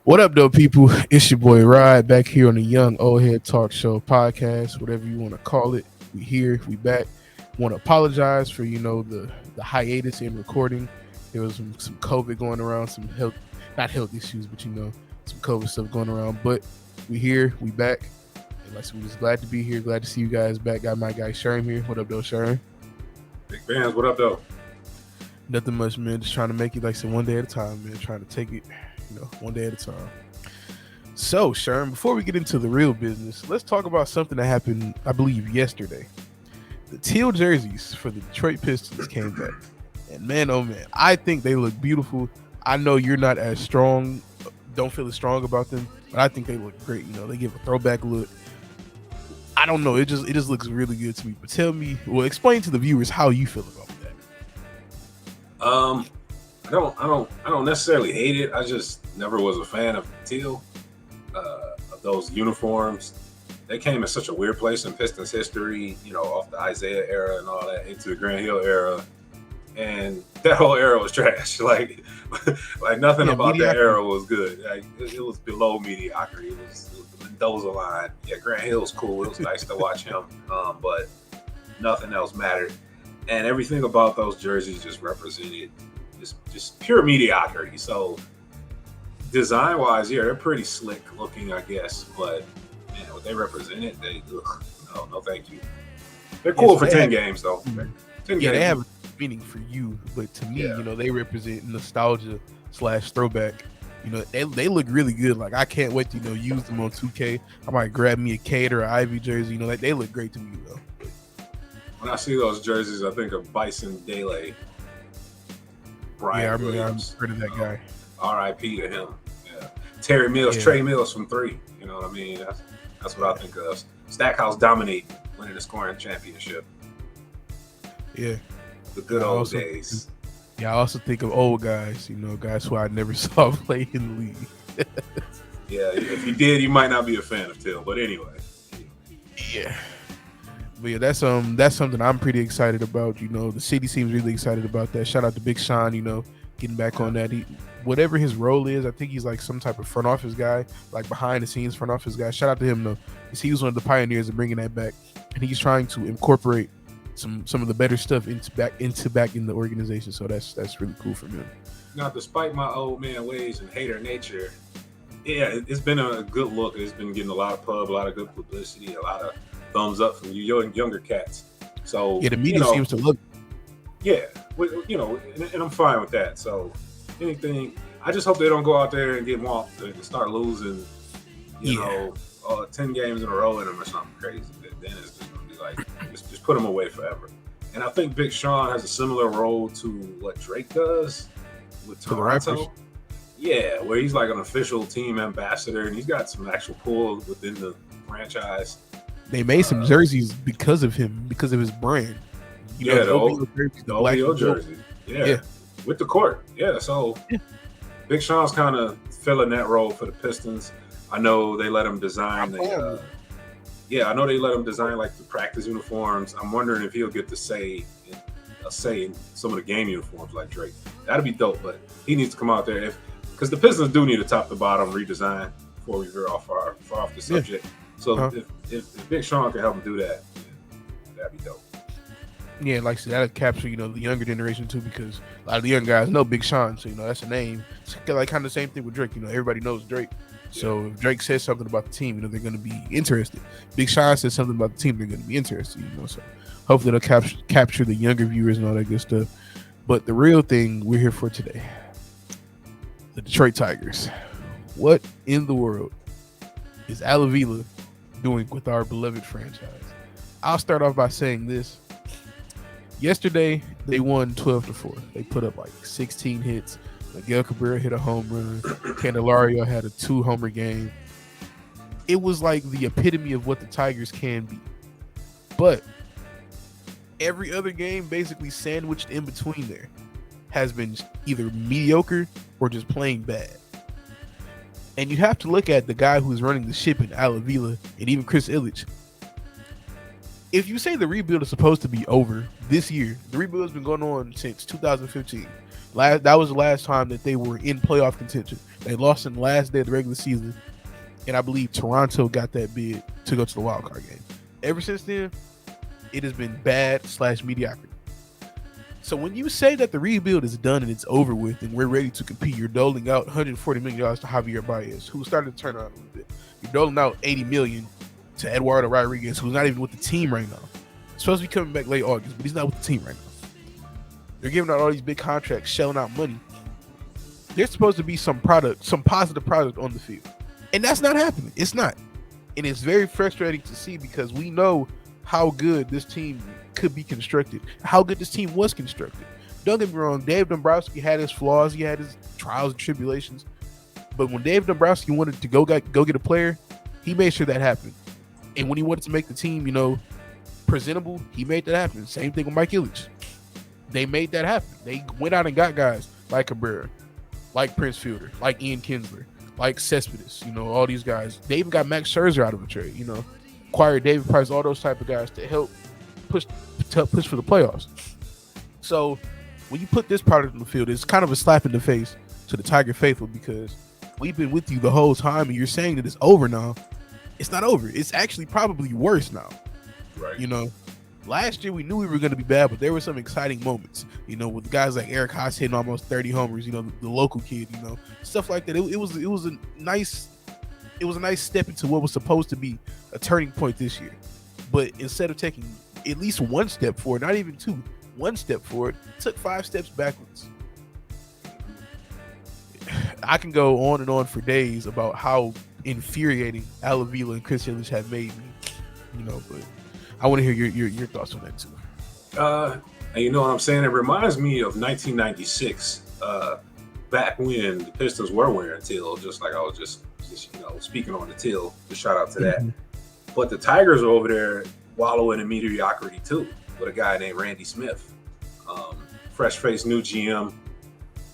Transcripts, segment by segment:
What up, though, people? It's your boy Rod back here on the Young Old Head Talk Show podcast, whatever you want to call it. We here, we back. Want to apologize for the hiatus in recording. There was some COVID going around, some health, not health issues, but some COVID stuff going around. But we here, we back. And like we just glad to be here, glad to see you guys back. Got my guy Sherm here. What up, though, Sherm? Big fans, what up, though? Nothing much, man. Just trying to make it like one day at a time, man. Trying to take it, one day at a time. So, Sherm, before we get into the real business, let's talk about something that happened, I believe, yesterday. The teal jerseys for the Detroit Pistons came back. And man, oh man, I think they look beautiful. I know you're not as strong, don't feel as strong about them, but I think they look great. They give a throwback look. I don't know, it just looks really good to me. But explain to the viewers how you feel about that. I don't necessarily hate it. I just never was a fan of teal, of those uniforms. They came in such a weird place in Pistons history, off the Isaiah era and all that into the Grant Hill era. And that whole era was trash. Like nothing about that era was good. Like, it was below mediocrity. It was the Mendoza line. Yeah, Grant Hill was cool. It was nice to watch him, but nothing else mattered. And everything about those jerseys just represented just pure mediocrity. So design-wise, yeah, they're pretty slick looking, I guess. But man, what they represented, no, thank you. They're cool for 10 games, though. 10 games. They have meaning for you, but to me, they represent nostalgia / throwback. They look really good. Like, I can't wait to use them on 2K. I might grab me a Cade or an Ivy jersey. They look great to me though. When I see those jerseys, I think of Bison Dele. Brian Williams. I'm heard of that guy. R.I.P. to him. Yeah. Terry Mills, Trey Mills from 3. You know what I mean? That's what I think of. Stackhouse dominating, winning the scoring championship. Yeah. The good old days. Yeah, I also think of old guys, guys who I never saw play in the league. Yeah, if you did, you might not be a fan of Till, but anyway. Yeah. But yeah, that's something I'm pretty excited about. The city seems really excited about that. Shout out to Big Sean, getting back on that. Whatever his role is, I think he's like some type of front office guy, like behind the scenes front office guy. Shout out to him though, because he was one of the pioneers of bringing that back, and he's trying to incorporate some of the better stuff into back in the organization. So that's really cool for him. Now, despite my old man ways and hater nature, yeah, it's been a good look. It's been getting a lot of pub, a lot of good publicity, a lot of thumbs up from you younger cats. So yeah, the media seems to look. Yeah, and I'm fine with that. So anything, I just hope they don't go out there and get mocked and start losing, 10 games in a row in them or something crazy. Then it's just gonna be like just put them away forever. And I think Big Sean has a similar role to what Drake does with Toronto. Yeah, where he's like an official team ambassador, and he's got some actual pull within the franchise. They made some jerseys because of him, because of his brand. The OVO jersey. Yeah, with the court. Yeah, so Big Sean's kind of filling that role for the Pistons. I know they let him design I know they let him design like the practice uniforms. I'm wondering if he'll get to say in some of the game uniforms like Drake. That'd be dope, but he needs to come out there because the Pistons do need a top to bottom redesign before we veer far off the subject. So if Big Sean can help him do that, that'd be dope. Yeah, like I said, that'll capture, the younger generation too, because a lot of the young guys know Big Sean, so that's a name. It's like kind of the same thing with Drake. Everybody knows Drake. So if Drake says something about the team, they're going to be interested. Big Sean says something about the team, they're going to be interested. So hopefully they'll capture the younger viewers and all that good stuff. But the real thing we're here for today, the Detroit Tigers. What in the world is Avila doing with our beloved franchise? I'll start off by saying this. Yesterday, they won 12-4. They put up like 16 hits. Miguel Cabrera hit a home run. Candelario had a 2-homer game. It was like the epitome of what the Tigers can be. But every other game, basically sandwiched in between there, has been either mediocre or just plain bad. And you have to look at the guy who's running the ship in Avila and even Chris Ilitch. if you say the rebuild is supposed to be over this year, the rebuild has been going on since 2015. That was the last time that they were in playoff contention. They lost in the last day of the regular season, and I believe Toronto got that bid to go to the wild card game. Ever since then, it has been bad / mediocrity. So when you say that the rebuild is done and it's over with and we're ready to compete, you're doling out $140 million to Javier Baez, who started to turn around a little bit. You're doling out $80 million to Eduardo Rodriguez, who's not even with the team right now. He's supposed to be coming back late August, but he's not with the team right now. They're giving out all these big contracts, shelling out money. There's supposed to be some positive product on the field. And that's not happening. It's not. And it's very frustrating to see because we know how good this team could be constructed, how good this team was constructed. Don't get me wrong, Dave Dombrowski had his flaws, he had his trials and tribulations. But when Dave Dombrowski wanted to go get a player, he made sure that happened. And when he wanted to make the team, presentable, he made that happen. Same thing with Mike Ilitch. They made that happen. They went out and got guys like Cabrera, like Prince Fielder, like Ian Kinsler, like Cespedes, all these guys. They even got Max Scherzer out of a trade, acquired David Price, all those type of guys to help push for the playoffs. So when you put this product on the field, it's kind of a slap in the face to the Tiger faithful because we've been with you the whole time and you're saying that it's over now. It's not over. It's actually probably worse now. Right. Last year we knew we were going to be bad, but there were some exciting moments, with guys like Eric Haas hitting almost 30 homers, the local kid, stuff like that. It was a nice step into what was supposed to be a turning point this year. But instead of taking at least one step forward, not even two, one step forward, took 5 steps backwards. I can go on and on for days about how infuriating Avila and Chris Ilitch have made me, but I want to hear your thoughts on that too. And you know what I'm saying? It reminds me of 1996, back when the Pistons were wearing teal, just like I was just speaking on the teal. Just shout out to that. But the Tigers are over there wallowing in mediocrity too, with a guy named Randy Smith, fresh-faced new GM.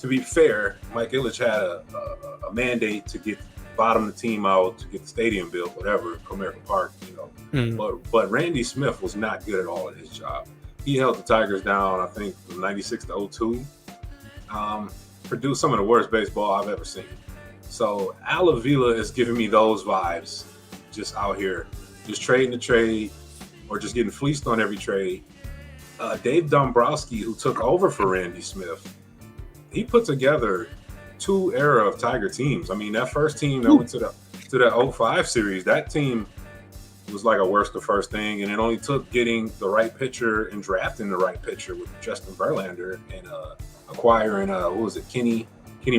To be fair, Mike Ilitch had a mandate to bottom the team out, to get the stadium built, whatever, Comerica Park, But Randy Smith was not good at all at his job. He held the Tigers down, I think, from 96 to 02. Produced some of the worst baseball I've ever seen. So Avila is giving me those vibes, just out here, just trading the trade or just getting fleeced on every trade. Dave Dombrowski, who took over for Randy Smith, he put together 2 era of Tiger teams. I mean, that first team that went to the 05 series, that team was like a worst to first thing, and it only took getting the right pitcher and drafting the right pitcher with Justin Verlander and acquiring Kenny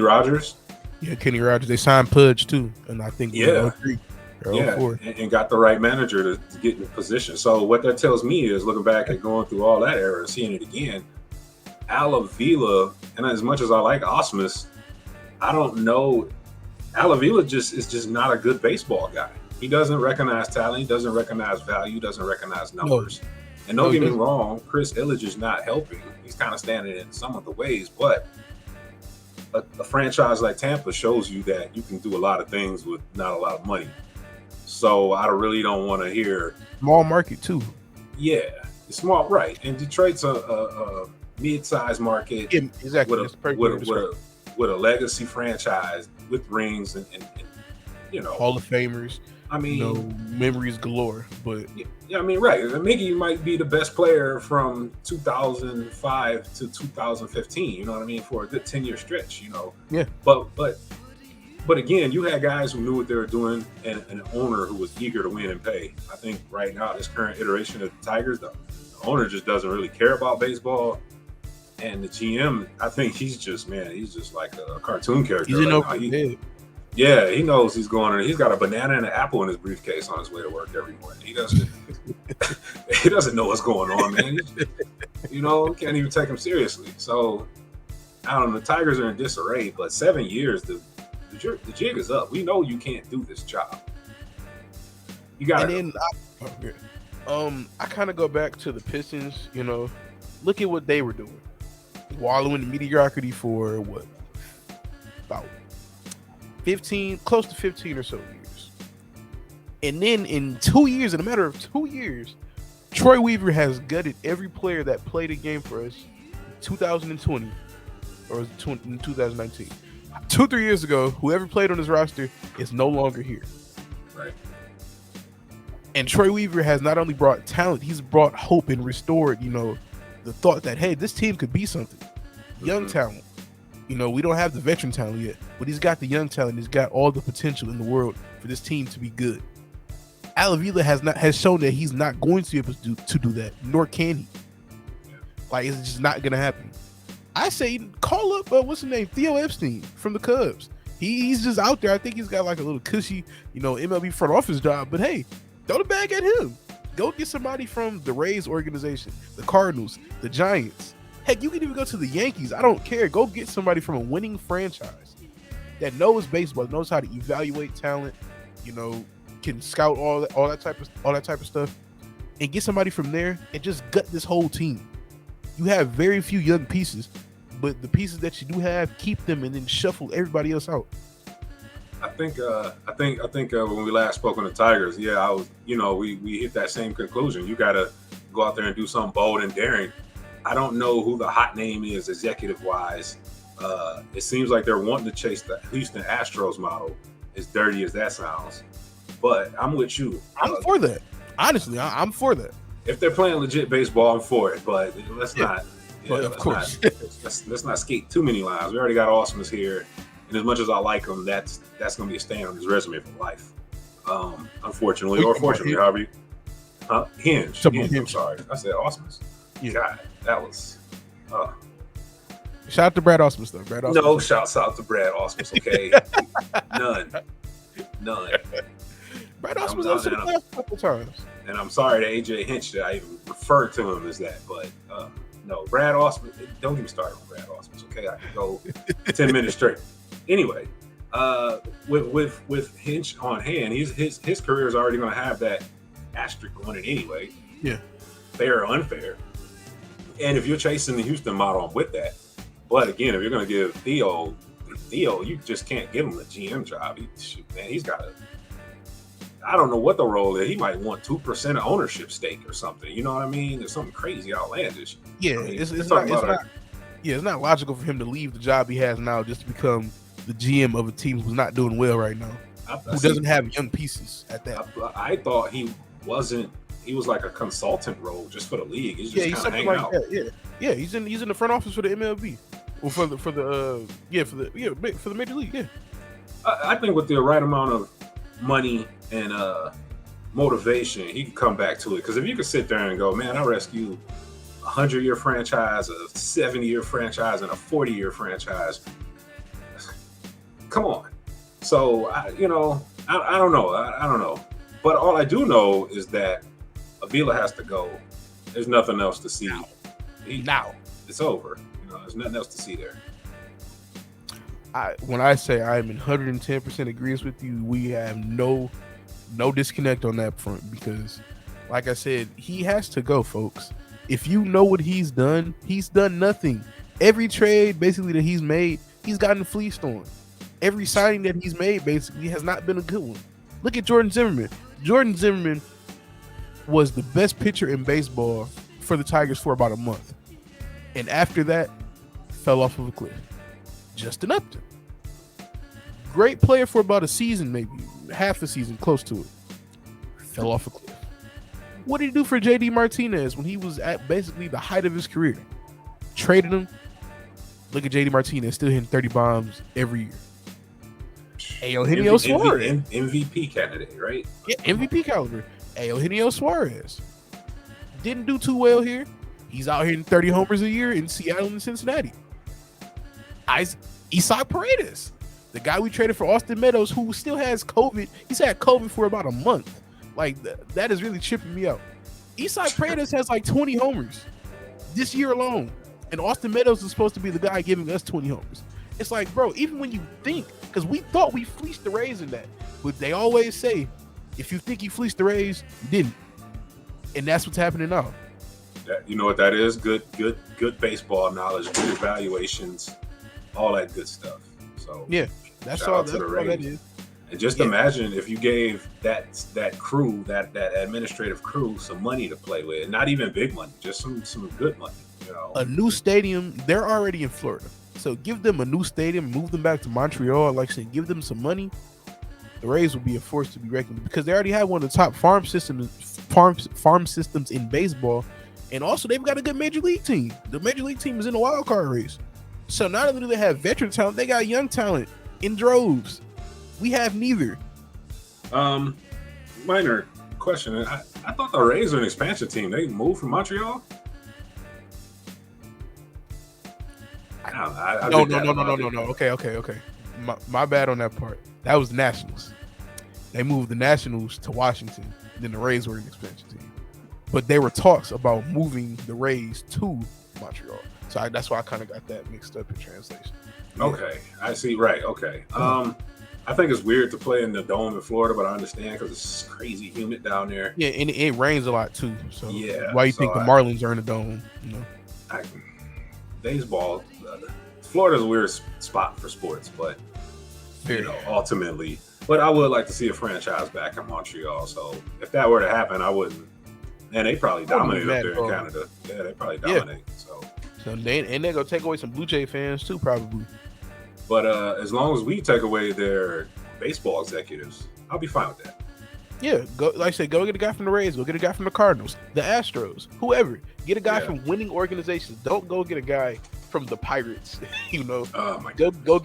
Rogers. Yeah, Kenny Rogers. They signed Pudge too, and I think 03 or 04. And got the right manager to get in position. So what that tells me is, looking back at going through all that era and seeing it again, Avila, and as much as I like Osmus, I don't know. Avila is just not a good baseball guy. He doesn't recognize talent. He doesn't recognize value. Doesn't recognize numbers. No. And don't get me wrong, Chris Ilitch is not helping. He's kind of standing in some of the ways, but a franchise like Tampa shows you that you can do a lot of things with not a lot of money. So I really don't want to hear small market too. Yeah, it's small, right? And Detroit's a mid-sized market, exactly. With a legacy franchise with rings and Hall of Famers. I mean, memories galore. But yeah, I mean, right. Miggy might be the best player from 2005 to 2015. You know what I mean? For a good 10-year stretch. Yeah. But again, you had guys who knew what they were doing and an owner who was eager to win and pay. I think right now, this current iteration of the Tigers, the owner just doesn't really care about baseball. And the GM, I think he's just like a cartoon character. Yeah, he knows he's going. He's got a banana and an apple in his briefcase on his way to work every morning. He doesn't know what's going on, man. Can't even take him seriously. So I don't know. The Tigers are in disarray, but 7 years, the jig is up. We know you can't do this job. You got to. I kind of go back to the Pistons. Look at what they were doing. Wallowing in mediocrity for what? About 15, close to 15 or so years. And then in 2 years, in a matter of 2 years, Troy Weaver has gutted every player that played a game for us in 2020 or was it in 2019. 2-3 years ago, whoever played on his roster is no longer here. Right. And Troy Weaver has not only brought talent, he's brought hope and restored, the thought that, hey, this team could be something. Young talent. We don't have the veteran talent yet, but he's got the young talent. He's got all the potential in the world for this team to be good. Avila has shown that he's not going to be able to do that, nor can he. Like, it's just not going to happen. I say call up, what's his name, Theo Epstein from the Cubs. He's just out there. I think he's got like a little cushy, MLB front office job. But hey, throw the bag at him. Go get somebody from the Rays organization, the Cardinals, the Giants. Heck, you can even go to the Yankees. I don't care. Go get somebody from a winning franchise that knows baseball, knows how to evaluate talent, can scout all that type of stuff, and get somebody from there and just gut this whole team. You have very few young pieces, but the pieces that you do have, keep them and then shuffle everybody else out. I think when we last spoke on the Tigers, I was, we hit that same conclusion. You got to go out there and do something bold and daring. I don't know who the hot name is executive wise. It seems like they're wanting to chase the Houston Astros model, as dirty as that sounds. But I'm with you. I'm for that. Honestly, I'm for that. If they're playing legit baseball, I'm for it. But let's not. Of course. Let's not skate too many lines. We already got Awesomeness here, and as much as I like him, that's going to be a stain on his resume for life. Unfortunately, or fortunately, however you. Hinge. I'm sorry, I said Awesomeness. Yeah. God, that was. Shout out to Brad Awesomeness though. Brad Awesomeness. No, shouts out to Brad Awesomeness. Okay, none. Brad Awesomeness also the last couple times. And I'm sorry to AJ Hinch that I even referred to him as that, but no, Brad Awesomeness. Don't get me started on Brad Awesomeness. Okay, I could go 10 minutes straight. Anyway, with Hinch on hand, his career is already going to have that asterisk on it anyway. Yeah, fair or unfair. And if you're chasing the Houston model, I'm with that. But again, if you're going to give Theo, you just can't give him a GM job. He's got to. I don't know what the role is. He might want 2% of ownership stake or something. You know what I mean? There's something crazy, outlandish. Yeah, it's not logical for him to leave the job he has now just to become the GM of a team who's not doing well right now, who doesn't have young pieces at that. I thought he wasn't. He was like a consultant role just for the league. He's just kind of hanging out. Yeah, he's in the front office for the MLB, or for the Major League. Yeah, I think with the right amount of money and motivation, he can come back to it. Because if you could sit there and go, man, I rescued a 100-year franchise, a 70-year franchise, and a 40-year franchise. Come on. So I don't know. I don't know. But all I do know is that Avila has to go. There's nothing else to see. Now it's over. There's nothing else to see there. When I say I'm in 110% agrees with you, we have no disconnect on that front, because like I said, he has to go, folks. If you know what he's done nothing. Every trade basically that he's made, he's gotten fleeced on. Every signing that he's made basically has not been a good one. Look at Jordan Zimmerman. Jordan Zimmerman was the best pitcher in baseball for the Tigers for about a month. And after that, fell off of a cliff. Justin Upton. Great player for about a season, maybe half a season, close to it. Fell off a cliff. What did he do for JD Martinez when he was at basically the height of his career? Traded him. Look at JD Martinez still hitting 30 bombs every year. Eugenio Suarez. MVP candidate, right? Yeah, MVP caliber. Eugenio Suarez. Didn't do too well here. He's out hitting 30 homers a year in Seattle and Cincinnati. Isai Paredes, the guy we traded for Austin Meadows, who still has COVID. He's had COVID for about a month. Like, that is really tripping me out. Isai Paredes has like 20 homers this year alone. And Austin Meadows is supposed to be the guy giving us 20 homers. It's like, bro, even when you think, because we thought we fleeced the Rays in that, but they always say, if you think you fleeced the Rays, you didn't. And that's what's happening now. You know what that is? Good baseball knowledge, good evaluations, all that good stuff. So yeah, that's all that is. And just imagine if you gave that crew, that administrative crew, some money to play with, and not even big money, just some good money. You know, a new stadium. They're already in Florida, so give them a new stadium, move them back to Montreal. Like I said, give them some money. The Rays will be a force to be reckoned with because they already have one of the top farm systems in baseball, and also they've got a good major league team. The major league team is in the wild card race, so not only do they have veteran talent, they got young talent in droves. We have neither. Minor question. I thought the Rays are an expansion team. They moved from Montreal? No. Okay. My bad on that part. That was the Nationals. They moved the Nationals to Washington. Then the Rays were an expansion team. But there were talks about moving the Rays to Montreal. So that's why I kind of got that mixed up in translation. Yeah. Okay. I see. Right. Okay. I think it's weird to play in the dome in Florida, but I understand because it's crazy humid down there. Yeah, and it rains a lot too. So yeah, why you think the Marlins are in the dome? You know, baseball. Florida's a weird spot for sports, but ultimately. But I would like to see a franchise back in Montreal. So if that were to happen, I wouldn't. And they probably dominate up there in Canada. Yeah, they probably dominate. So they're gonna take away some Blue Jay fans too, probably. But as long as we take away their baseball executives, I'll be fine with that. Yeah, go like I said, go get a guy from the Rays, go get a guy from the Cardinals, the Astros, whoever. Get a guy from winning organizations. Don't go get a guy from the Pirates. You know, oh my God. Go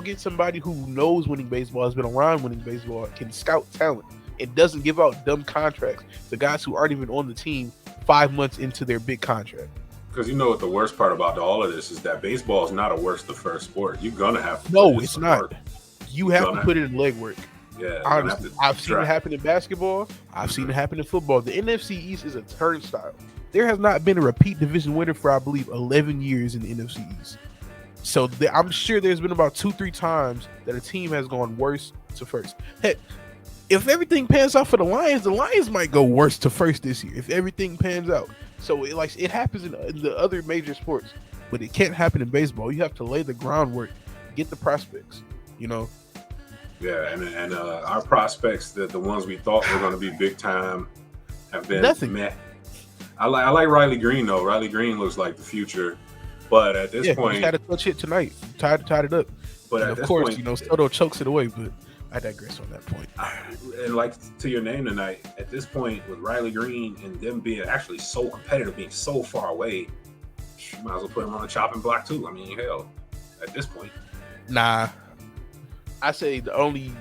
get somebody who knows winning baseball, has been around winning baseball, can scout talent. It doesn't give out dumb contracts to guys who aren't even on the team 5 months into their big contract. Because you know what the worst part about all of this is that baseball is not a worst to first sport. You're gonna have to. No, it's not. Work. You have to put it in legwork. Yeah, honestly, I've seen it happen in basketball. I've seen it happen in football. The NFC East is a turnstile. There has not been a repeat division winner for, I believe, 11 years in the NFC East. So I'm sure there's been about 2-3 times that a team has gone worse to first. Heck, if everything pans out for the Lions might go worse to first this year if everything pans out. So it happens in the other major sports, but it can't happen in baseball. You have to lay the groundwork, get the prospects, you know. Yeah, and our prospects, the ones we thought were going to be big time, have been nothing. Meh. I like Riley Green though. Riley Green looks like the future, but at this point, he had a clutch hit tonight. Tied it up. But of course, point, Soto chokes it away. But I digress on that point. And like to your name tonight, at this point with Riley Green and them being actually so competitive, being so far away, you might as well put him on the chopping block too. I mean, hell, at this point. Nah, I say the only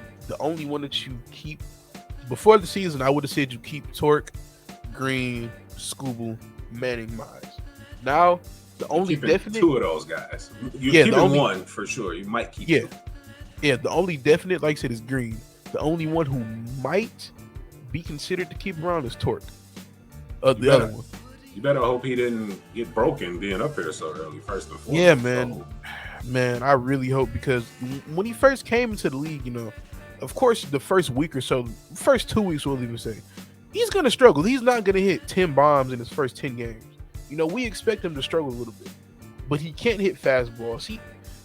one that you keep before the season, I would have said you keep Torque, Green, Scooble, Manning, Mize. Now the only definite 2 of those guys. You're keeping one for sure. You might keep 2. Yeah, the only definite, like I said, is Green. The only one who might be considered to keep around is Torque. The other one. You better hope he didn't get broken being up here so early, first and foremost. Yeah, man. So. Man, I really hope, because when he first came into the league, of course, the first week or so, first 2 weeks, we'll even say, he's going to struggle. He's not going to hit 10 bombs in his first 10 games. We expect him to struggle a little bit, but he can't hit fastballs.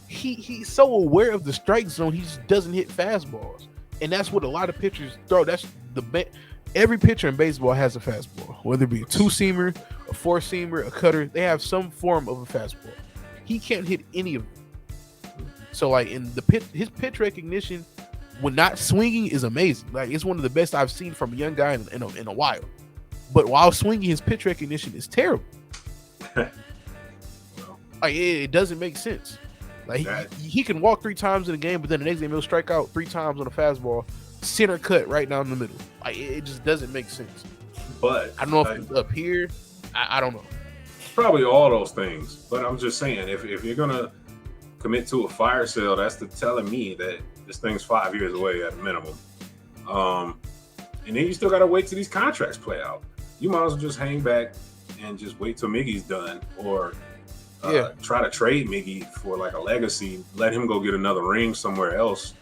He's so aware of the strike zone, he just doesn't hit fastballs. And that's what a lot of pitchers throw. That's every pitcher in baseball has a fastball, whether it be a 2-seamer, a 4-seamer, a cutter. They have some form of a fastball. He can't hit any of them. So, like, his pitch recognition when not swinging is amazing. Like, it's one of the best I've seen from a young guy in a while. But while swinging, his pitch recognition is terrible. Like, it doesn't make sense. Like, he can walk 3 times in a game, but then the next game he'll strike out 3 times on a fastball, center cut right down the middle. Like, it just doesn't make sense. But I don't know if it's up here. I don't know. Probably all those things. But I'm just saying, if you're gonna commit to a fire sale, that's telling me that this thing's 5 years away at a minimum. And then you still gotta wait till these contracts play out. You might as well just hang back and just wait till Miggy's done, or try to trade Miggy for like a legacy, let him go get another ring somewhere else,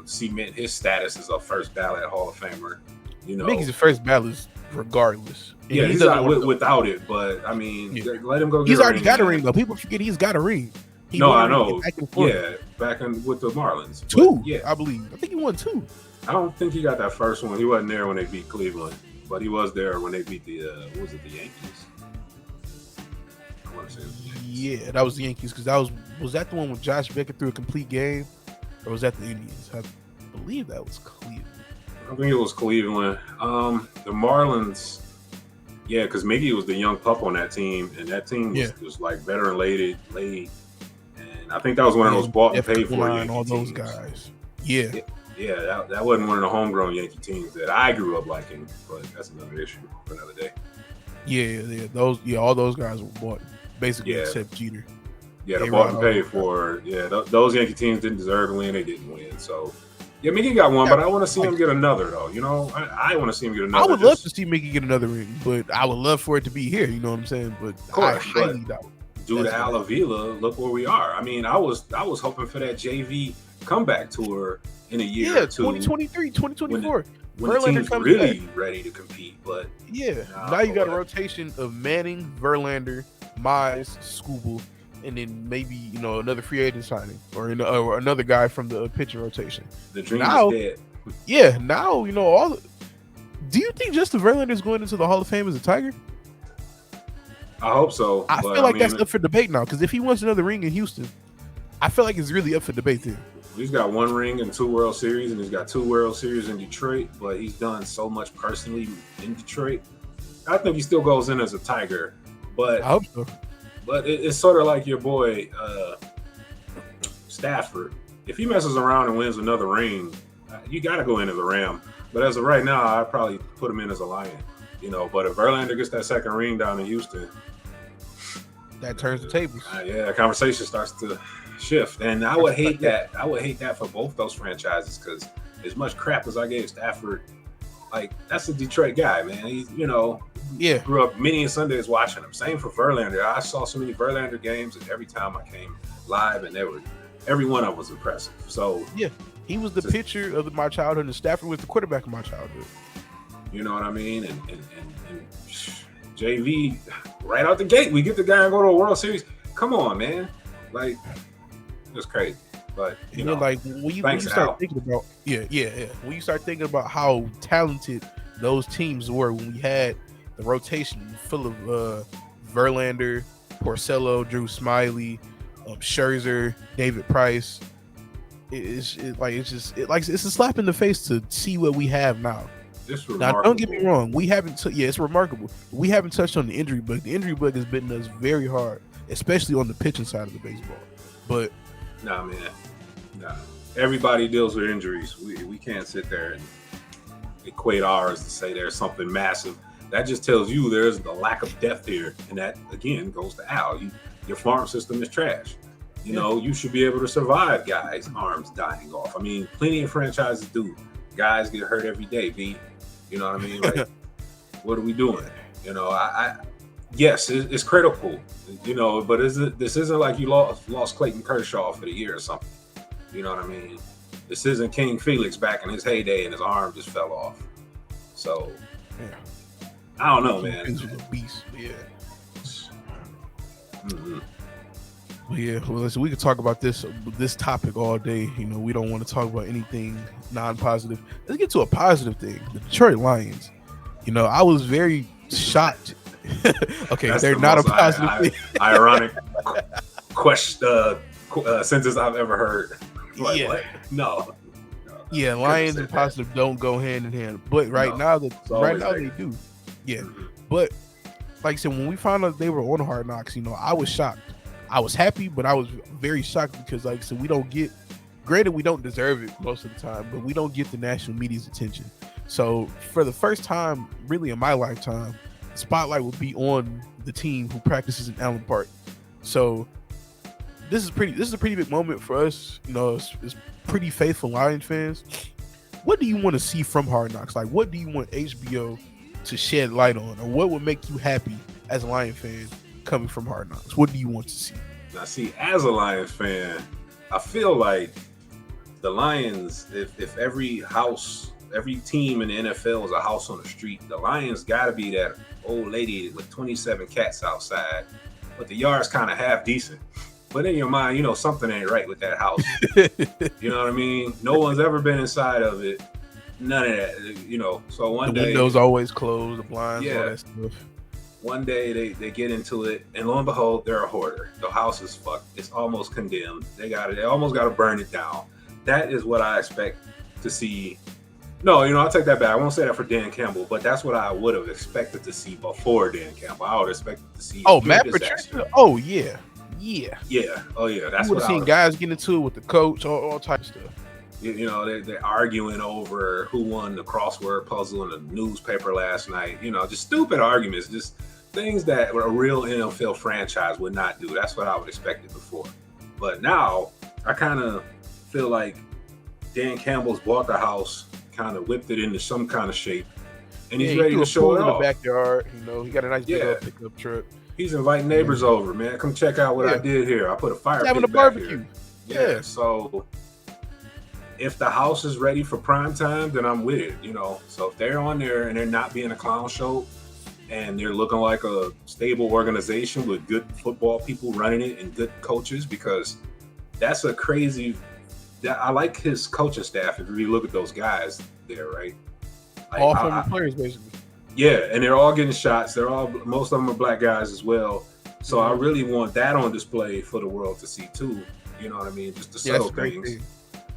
cement his status as a first ballot Hall of Famer. Miggy's the first ballot regardless. Yeah, he's not without it, but I mean, let him go get he's already ring. got a ring, though. People forget he's got a ring. He No, won a I ring know. back in Florida. Yeah, back in with the Marlins. But Two, yeah, I believe. I think he won two. I don't think he got that first one. He wasn't there when they beat Cleveland, but he was there when they beat the what was it, the Yankees? I want to say it was the Yankees. Yeah, that was the Yankees because was that the one with Josh Beckett threw a complete game, or was that the Indians? I believe that was Cleveland. I think it was Cleveland. The Marlins, yeah, because Miggy was the young pup on that team, and that team was like veteran laid, and I think that was one of those bought and paid for Yankee all those teams. guys. Yeah. Yeah, that wasn't one of the homegrown Yankee teams that I grew up liking, but that's another issue for another day. Yeah, all those guys were bought basically except Jeter. Yeah, the bought and paid for. Yeah, those Yankee teams didn't deserve to win. They didn't win. So, yeah, Mickey got one, but I want to see him get another, though. You know, I want to see him get another. I would love to see Mickey get another ring, but I would love for it to be here. You know what I'm saying? But I highly doubt it. Due to Avila, look where we are. I mean, I was hoping for that JV comeback tour in a year or two. 2023, 2024. When the team's really ready to compete. But now you got a rotation of Manning, Verlander, Mize, Skubal, and then maybe another free agent signing or another guy from the pitching rotation. The dream is dead. Yeah, now all. Do you think Justin Verlander is going into the Hall of Fame as a Tiger? I hope so. I feel like that's up for debate now because if he wants another ring in Houston, I feel like it's really up for debate there. He's got one ring and 2 World Series, and he's got 2 World Series in Detroit, but he's done so much personally in Detroit. I think he still goes in as a Tiger, but I hope so. But it's sort of like your boy Stafford. If he messes around and wins another ring, you got to go in as a Ram. But as of right now, I'd probably put him in as a Lion. But if Verlander gets that second ring down in Houston, that turns the tables. The conversation starts to shift, and I would hate that. I would hate that for both those franchises because as much crap as I gave Stafford, like that's a Detroit guy, man. He's grew up many Sundays watching him. Same for Verlander. I saw so many Verlander games, and every time I came live, and every one of them was impressive. So he was the pitcher of my childhood, and Stafford was the quarterback of my childhood. You know what I mean? And JV, right out the gate, we get the guy and go to a World Series. Come on, man. Like, it's crazy. But, like when you start thinking about, when you start thinking about how talented those teams were when we had the rotation full of Verlander, Porcello, Drew Smyly, Scherzer, David Price, it's a slap in the face to see what we have now. Now, don't get me wrong. We haven't. It's remarkable. We haven't touched on the injury bug. The injury bug has bitten us very hard, especially on the pitching side of the baseball. But man. Everybody deals with injuries. We can't sit there and equate ours to say there's something massive. That just tells you there's a lack of depth here, and that again goes to Al. Your farm system is trash. You should be able to survive guys' arms dying off. I mean, plenty of franchises do. Guys get hurt every day, B. You know what I mean? Like, what are we doing? Yes, it's critical, but this isn't like you lost Clayton Kershaw for the year or something. You know what I mean? This isn't King Felix back in his heyday and his arm just fell off. So, I don't know, man. He's a beast, Mm-hmm. Well, listen, we could talk about this topic all day. We don't want to talk about anything non-positive. Let's get to a positive thing. The Detroit Lions. I was very shocked. Okay, that's they're not a positive thing. Ironic sentence I've ever heard. No. Yeah, Lions and positive don't go hand in hand. But right now they do. Yeah. But like I said, when we found out they were on Hard Knocks, I was shocked. I was happy, but I was very shocked because, like I said, we don't deserve it most of the time, but we don't get the national media's attention. So for the first time, really in my lifetime, the spotlight will be on the team who practices in Allen Park. So this is a pretty big moment for us. It's pretty faithful Lions fans. What do you want to see from Hard Knocks? Like, what do you want HBO to shed light on, or what would make you happy as a Lion fan coming from Hard Knocks? What do you want to see? Now, see, as a Lions fan, I feel like the Lions, if every team in the NFL is a house on the street, the Lions got to be that old lady with 27 cats outside, but the yard's kind of half decent. But in your mind, something ain't right with that house. You know what I mean? No one's ever been inside of it. None of that. So one The day, windows always closed, the blinds, all yeah, that stuff. one day they get into it, and lo and behold, they're a hoarder. The house is fucked. It's almost condemned. They almost got to burn it down. That is what I expect to see. No, I'll take that back. I won't say that for Dan Campbell, but that's what I would have expected to see before Dan Campbell. I would have expected to see. Matt Patricia. Oh yeah. Oh yeah. That's you would have seen guys getting into it with the coach, all types of stuff. They're arguing over who won the crossword puzzle in the newspaper last night. Just stupid arguments, just things that a real NFL franchise would not do. That's what I would expect it before. But now I kind of feel like Dan Campbell's bought the house, kind of whipped it into some kind of shape, and he's ready to show it off. In the backyard, he got a nice big old pickup truck. He's inviting neighbors over, man. Come check out what I did here. I put a fire pit having a barbecue. Yeah, so if the house is ready for prime time, then I'm with it, So if they're on there and they're not being a clown show and they're looking like a stable organization with good football people running it and good coaches, because that's a crazy. I like his coaching staff. If you really look at those guys there, right? Like, all former players, basically. Yeah, and they're all getting shots. Most of them are black guys as well. So I really want that on display for the world to see too. You know what I mean? Just the subtle things.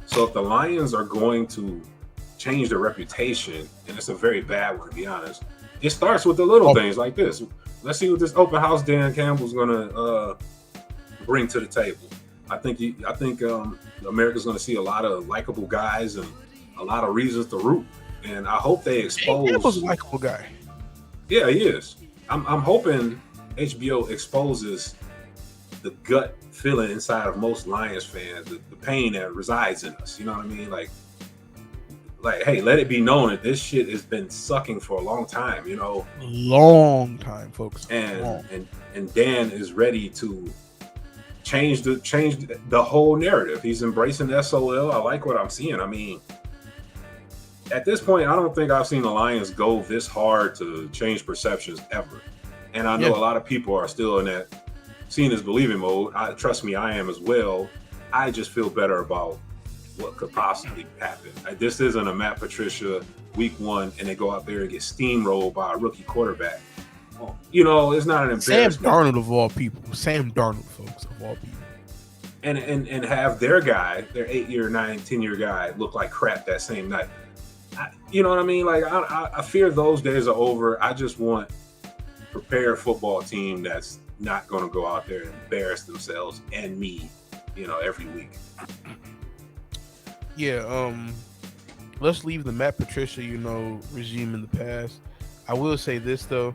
So if the Lions are going to change their reputation, and it's a very bad one to be honest, it starts with the little things like this. Let's see what this open house Dan Campbell's gonna bring to the table. I think America's gonna see a lot of likable guys and a lot of reasons to root. And I hope they expose. Dan Campbell's a likable guy. Yeah, he is. I'm hoping HBO exposes the gut feeling inside of most Lions fans, the pain that resides in us. You know what I mean? Like, hey, let it be known that this shit has been sucking for a long time. Long time, folks. And Dan is ready to change the whole narrative. He's embracing SOL. I like what I'm seeing. I mean, at this point, I don't think I've seen the Lions go this hard to change perceptions ever. And I know a lot of people are still in that seeing is believing mode. Trust me, I am as well. I just feel better about what could possibly happen. This isn't a Matt Patricia week one and they go out there and get steamrolled by a rookie quarterback. It's not an embarrassment. Sam Darnold of all people. Sam Darnold, folks, of all people. And have their guy, their 8-year, 9, 10-year guy look like crap that same night. You know what I mean? Like, I fear those days are over. I just want a prepared football team that's not going to go out there and embarrass themselves and me, every week. Yeah, let's leave the Matt Patricia, regime in the past. I will say this, though.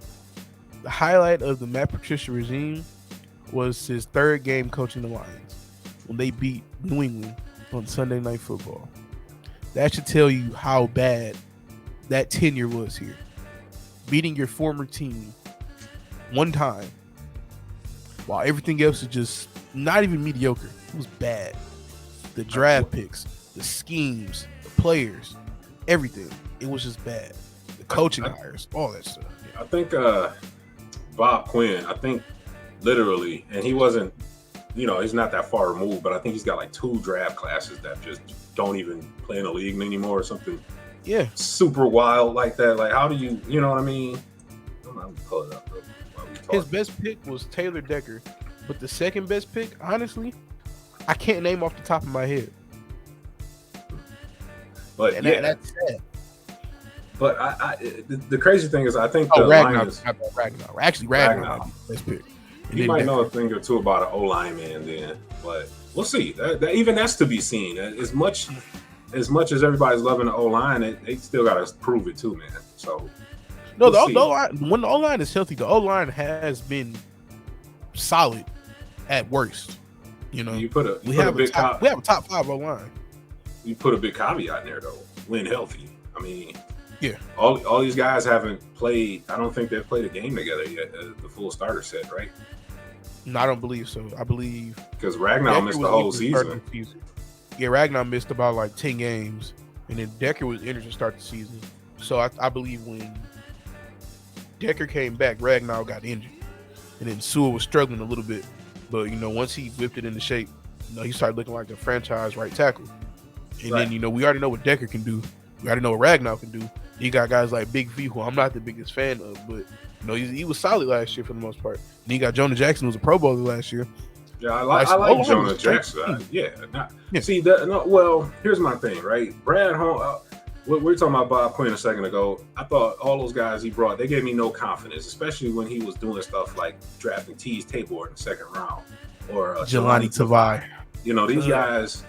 The highlight of the Matt Patricia regime was his third game coaching the Lions when they beat New England on Sunday Night Football. That should tell you how bad that tenure was here. Beating your former team one time while everything else is just not even mediocre. It was bad. The draft picks, the schemes, the players, everything. It was just bad. The coaching hires, all that stuff. I think Bob Quinn, literally, and he wasn't, he's not that far removed, but I think he's got like 2 draft classes that just don't even play in the league anymore or something. Yeah. Super wild like that. Like, how do you know what I mean? I'm gonna pull it up. His best pick was Taylor Decker, but the second best pick, honestly, I can't name off the top of my head. But that's sad. But the crazy thing is, I think Ragnar. Actually, Ragnar best pick. He might know a thing or two about an O-line man then, but we'll see. Even that's to be seen. As much as everybody's loving the O-line, they still got to prove it too, man. So no, the O-line, when the O-line is healthy, the O-line has been solid at worst. We have a top 5 O-line. You put a big caveat in there though. When healthy, I mean, yeah. All these guys haven't played. I don't think they've played a game together yet. The full starter set, right? No, I don't believe so. I believe because Ragnar missed the whole season. Yeah, Ragnar missed about like 10 games, and then Decker was injured to start the season. So I believe when Decker came back, Ragnar got injured, and then Sewell was struggling a little bit. But once he whipped it into shape, he started looking like a franchise right tackle. And Right. then we already know what Decker can do. We already know what Ragnar can do. You got guys like Big V, who I'm not the biggest fan of, but he was solid last year for the most part. And you got Jonah Jackson, who was a Pro Bowler last year. Yeah, I like Jonah Jackson. See that? No, well, here's my thing, right? Brad Holmes. We were talking about Bob Quinn a second ago. I thought all those guys he brought, they gave me no confidence, especially when he was doing stuff like drafting Teez Tabor in the second round or Jelani Tavai. These guys.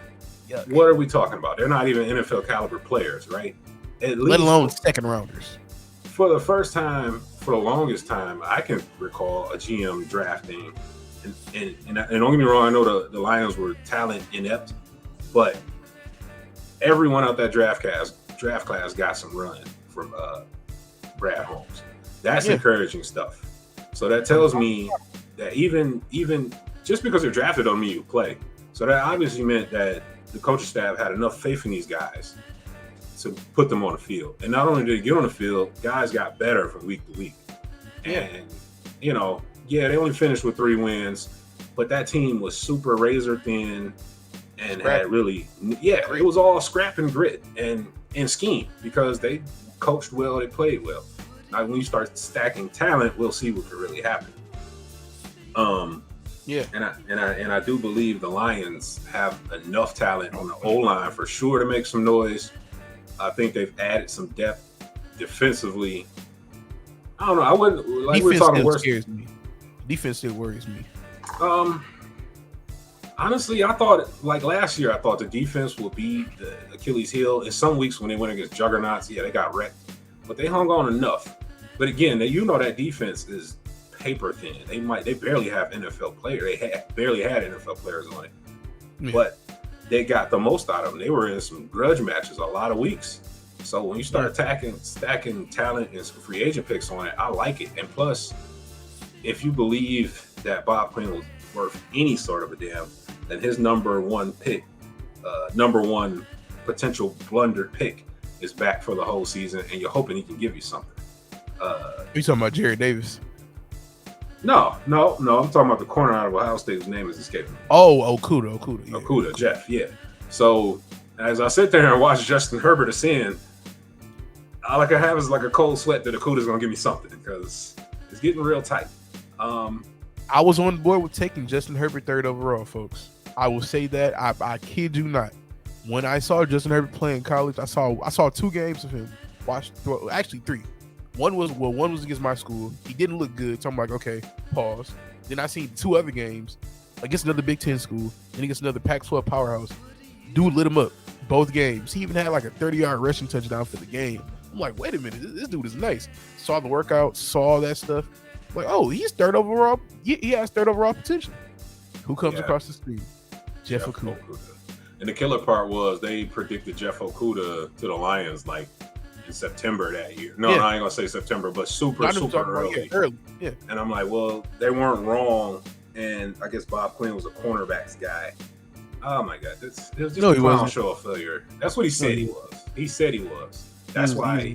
What are we talking about? They're not even NFL caliber players, right? Let alone second rounders. For the first time, for the longest time, I can recall a GM drafting. And don't get me wrong, I know the Lions were talent inept, but everyone out that draft class got some run from Brad Holmes. That's encouraging stuff. So that tells me that even just because you're drafted don't mean you play. So that obviously meant that the coaching staff had enough faith in these guys to put them on the field. And not only did they get on the field, guys got better from week to week. And they only finished with 3 wins, but that team was super razor thin and had really, it was all scrap and grit and scheme because they coached well, they played well. Now, when you start stacking talent, we'll see what can really happen. And I do believe the Lions have enough talent on the O-line for sure to make some noise. I think they've added some depth defensively. I don't know. I wouldn't like we're talking worse. Defense still worries me. Honestly, I thought like last year, I thought the defense would be the Achilles heel. In some weeks when they went against juggernauts, they got wrecked, but they hung on enough. But again, that defense is paper thin. They barely have NFL players. They barely had NFL players on it, but they got the most out of them. They were in some grudge matches a lot of weeks. So when you start stacking talent and some free agent picks on it, I like it. And plus, if you believe that Bob Quinn was worth any sort of a damn, then his number one potential blundered pick is back for the whole season, and you're hoping he can give you something. You talking about Jerry Davis? No. I'm talking about the corner out of Ohio State whose name is escaping me. Oh, Okudah. Yeah. Okudah, Jeff, yeah. So as I sit there and watch Justin Herbert ascend, all I can have is like a cold sweat that Okudah's going to give me something because it's getting real tight. I was on board with taking Justin Herbert 3rd overall, folks. I will say that. I kid you not. When I saw Justin Herbert play in college, I saw 2 games of him. Actually 3. One was against my school. He didn't look good, so I'm like, okay, pause. Then I seen 2 other games against another Big Ten school and against another Pac-12 powerhouse. Dude lit him up both games. He even had like a 30-yard rushing touchdown for the game. I'm like, wait a minute, this dude is nice. Saw the workout, saw all that stuff. Like, oh, he's 3rd overall. He has 3rd overall potential. Who comes across the screen? Jeff Okudah. And the killer part was they predicted Jeff Okudah to the Lions like in September that year. No, I ain't gonna say September, but super early. Yeah. And I'm like, well, they weren't wrong. And I guess Bob Quinn was a cornerbacks guy. Oh my God, it was just a clown show of failure. That's what he said he was. He said he was. That's why.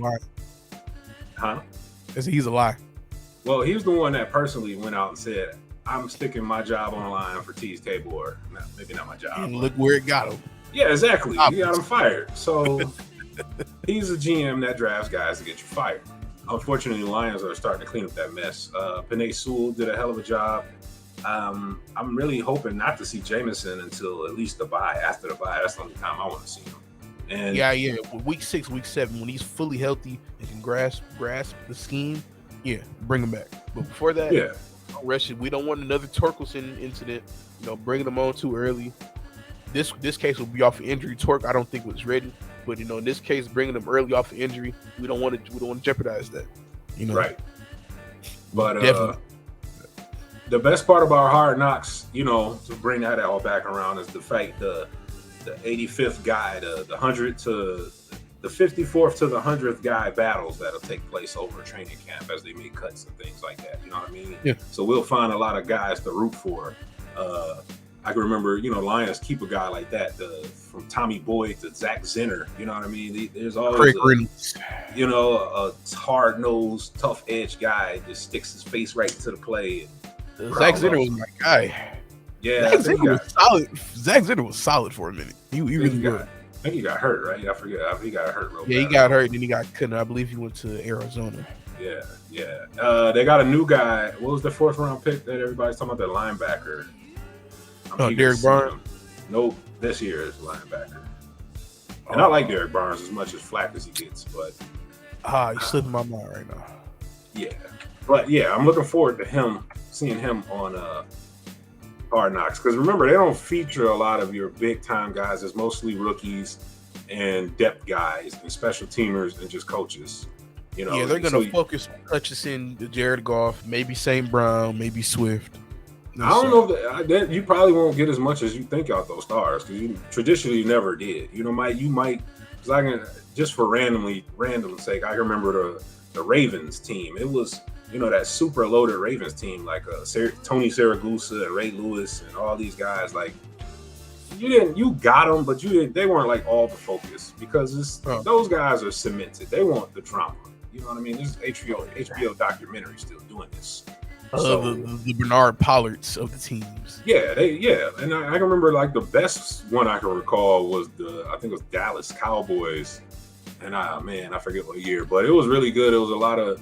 He's a lie. Well, he was the one that personally went out and said, I'm sticking my job on the line for Teez Tabor. Maybe not my job. And look where it got him. Yeah, exactly. He got him fired. So he's a GM that drafts guys to get you fired. Unfortunately, the Lions are starting to clean up that mess. Panay Sewell did a hell of a job. I'm really hoping not to see Jameson until at least the bye. After the bye, that's the only time I want to see him. And yeah. Week 6, week 7, when he's fully healthy and can grasp the scheme, bring him back. But before that, we don't want another Torkelson incident. Bringing him on too early. This case will be off of injury. Torque, I don't think was ready, but in this case, bringing him early off of injury, we don't want to jeopardize that. Right. But the best part about Hard Knocks, to bring that all back around, is the fact the 85th guy, the 100 to the 54th to the 100th guy battles that'll take place over training camp as they make cuts and things like that. You know what I mean? Yeah. So we'll find a lot of guys to root for. I can remember, Lions keep a guy like that, from Tommy Boyd to Zach Zenner. You know what I mean? There's always a hard-nosed, tough-edged guy that sticks his face right into the play. Zach Zenner was my guy. Yeah, Zach Zenner was solid. Zach Zenner was solid for a minute. He really was. I think he got hurt, right? I forget. He got hurt real bad. Yeah, he got hurt, and then he got cut. I believe he went to Arizona. Yeah. They got a new guy. What was the 4th round pick that everybody's talking about? The linebacker. Derek Barnes. Nope, this year is linebacker. And I like Derek Barnes as much as flack as he gets, but he's slipping my mind right now. Yeah, but yeah, I'm looking forward to seeing him on Hard Knocks, because remember, they don't feature a lot of your big time guys. It's mostly rookies and depth guys and special teamers and just coaches. You know, yeah, they're gonna focus on Hutchinson, Jared Goff, maybe St. Brown, maybe Swift. I don't know that you probably won't get as much as you think out those stars, because you traditionally never did. You might because I can just for random's sake, I remember the Ravens team. It was that super loaded Ravens team, like Tony Siragusa and Ray Lewis and all these guys. Like you got them, but they weren't like all the focus, because those guys are cemented. They want the drama. You know what I mean? This is HBO documentary still doing this. The Bernard Pollards of the teams. Yeah, and I can remember like the best one I can recall was I think it was Dallas Cowboys, and I forget what year, but it was really good. It was a lot of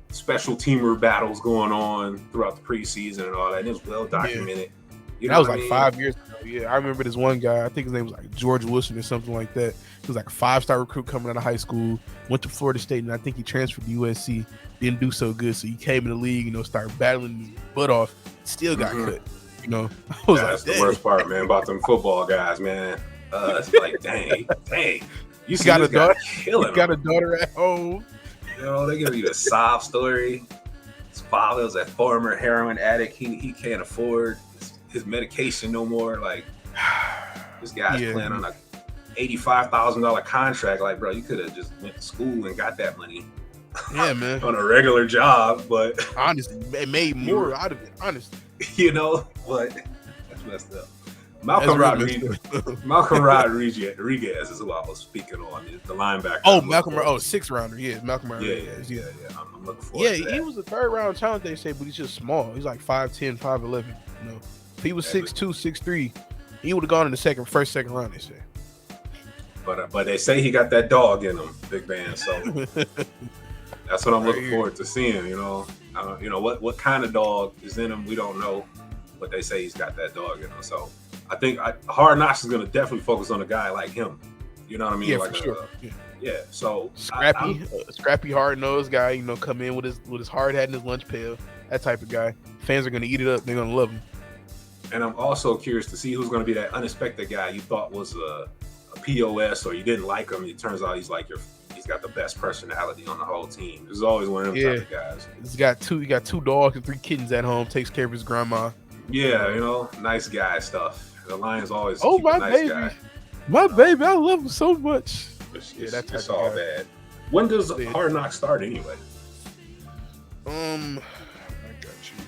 special teamer battles going on throughout the preseason and all that, and it was well documented. That was like 5 years ago. Yeah, I remember this one guy. I think his name was like George Wilson or something like that. He was like a 5-star recruit coming out of high school. Went to Florida State, and I think he transferred to USC. Didn't do so good, so he came in the league. Started battling his butt off. Still got cut. I was that's the worst part, man, about them football guys, man. It's like, dang. You got a daughter. You got a daughter at home. They give you the sob story. His father was a former heroin addict. He can't afford his medication no more. Like, this guy's playing on a $85,000 contract. Like, bro, you could have just went to school and got that money. Yeah, man. On a regular job, but honestly, it made more out of it. Honestly, but that's messed up. Malcolm Rodriguez is who I was speaking on, the linebacker. Oh, Malcolm, 6th rounder. Yeah, Malcolm Rodriguez. Yeah. I'm looking forward to that. He was a 3rd round talent, they say, but he's just small. He's like 5'10", 5'11". If he was 6'2", 6'3", he would have gone in the first, second round, they say. But they say he got that dog in him, Big Man. So that's what I'm looking forward to seeing. What kind of dog is in him, we don't know, but they say he's got that dog in him. So I think Hard Knocks is going to definitely focus on a guy like him. You know what I mean? Yeah, like for sure. So scrappy, hard-nosed guy. Come in with his hard hat and his lunch pail. That type of guy. Fans are going to eat it up. They're going to love him. And I'm also curious to see who's going to be that unexpected guy you thought was a POS, or you didn't like him. It turns out he's got the best personality on the whole team. There's always one of them type of guys. He got 2 dogs and 3 kittens at home. Takes care of his grandma. Yeah, nice guy stuff. The Lions always keep my a nice baby guy. My baby, I love him so much. It's all bad. When does Hard Knocks start anyway? I got you.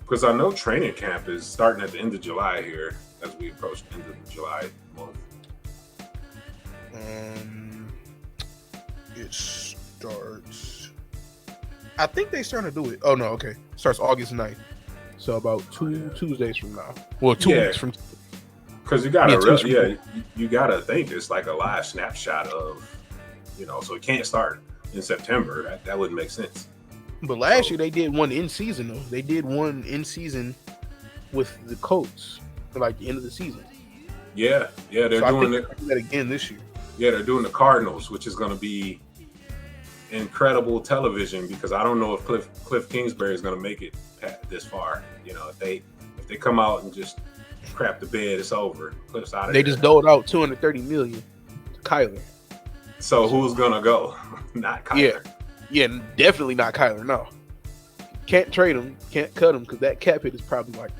Because I know training camp is starting at the end of July here, as we approach the end of the July month. It starts. I think they starting to do it. Oh no, okay. It starts August 9th. So about two Tuesdays from now. Well, 2 weeks from. Because you gotta think it's like a live snapshot of, so it can't start in September. That wouldn't make sense. But last year they did one in season though. They did one in season with the Colts at like the end of the season. Yeah, they're doing that again this year. Yeah, they're doing the Cardinals, which is going to be incredible television, because I don't know if Cliff Kingsbury is going to make it this far. If they come out and just crap the bed, it's over. Cliff's out of there. They just doled out $230 million to Kyler. So who's gonna go? Not Kyler. Yeah, definitely not Kyler. No, can't trade him, can't cut him, because that cap hit is probably like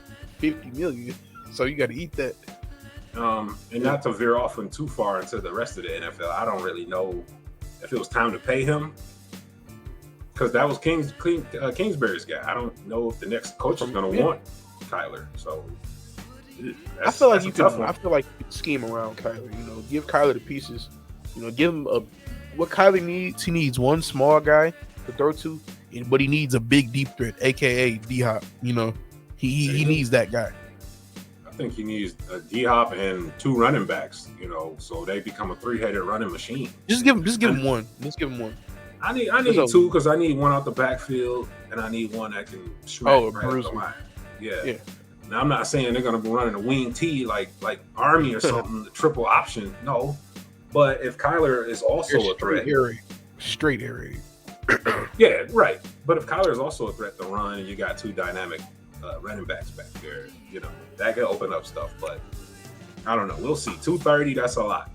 $50 million. So you got to eat that. And not to veer off too far into the rest of the NFL, I don't really know if it was time to pay him, because that was Kingsbury's guy. I don't know if the next coach is going to want Kyler. So I feel like you could scheme around Kyler. Give Kyler the pieces. Give him what Kyler needs. He needs one small guy to throw to, but he needs a big deep threat, aka D Hop. You know, he needs that guy. I think he needs a D Hop and 2 running backs. You know, so they become a 3-headed running machine. Just give him one. Let's give him one. I need 2 because I need one out the backfield and I need one that can smack right up the line. Yeah. Now I'm not saying they're gonna be running a wing T like Army or something, the triple option. No, but if Kyler is also a threat, straight air raid. Yeah, right. But if Kyler is also a threat to run, and you got 2 dynamic running backs back there, you know that could open up stuff. But I don't know. We'll see. 230. That's a lot.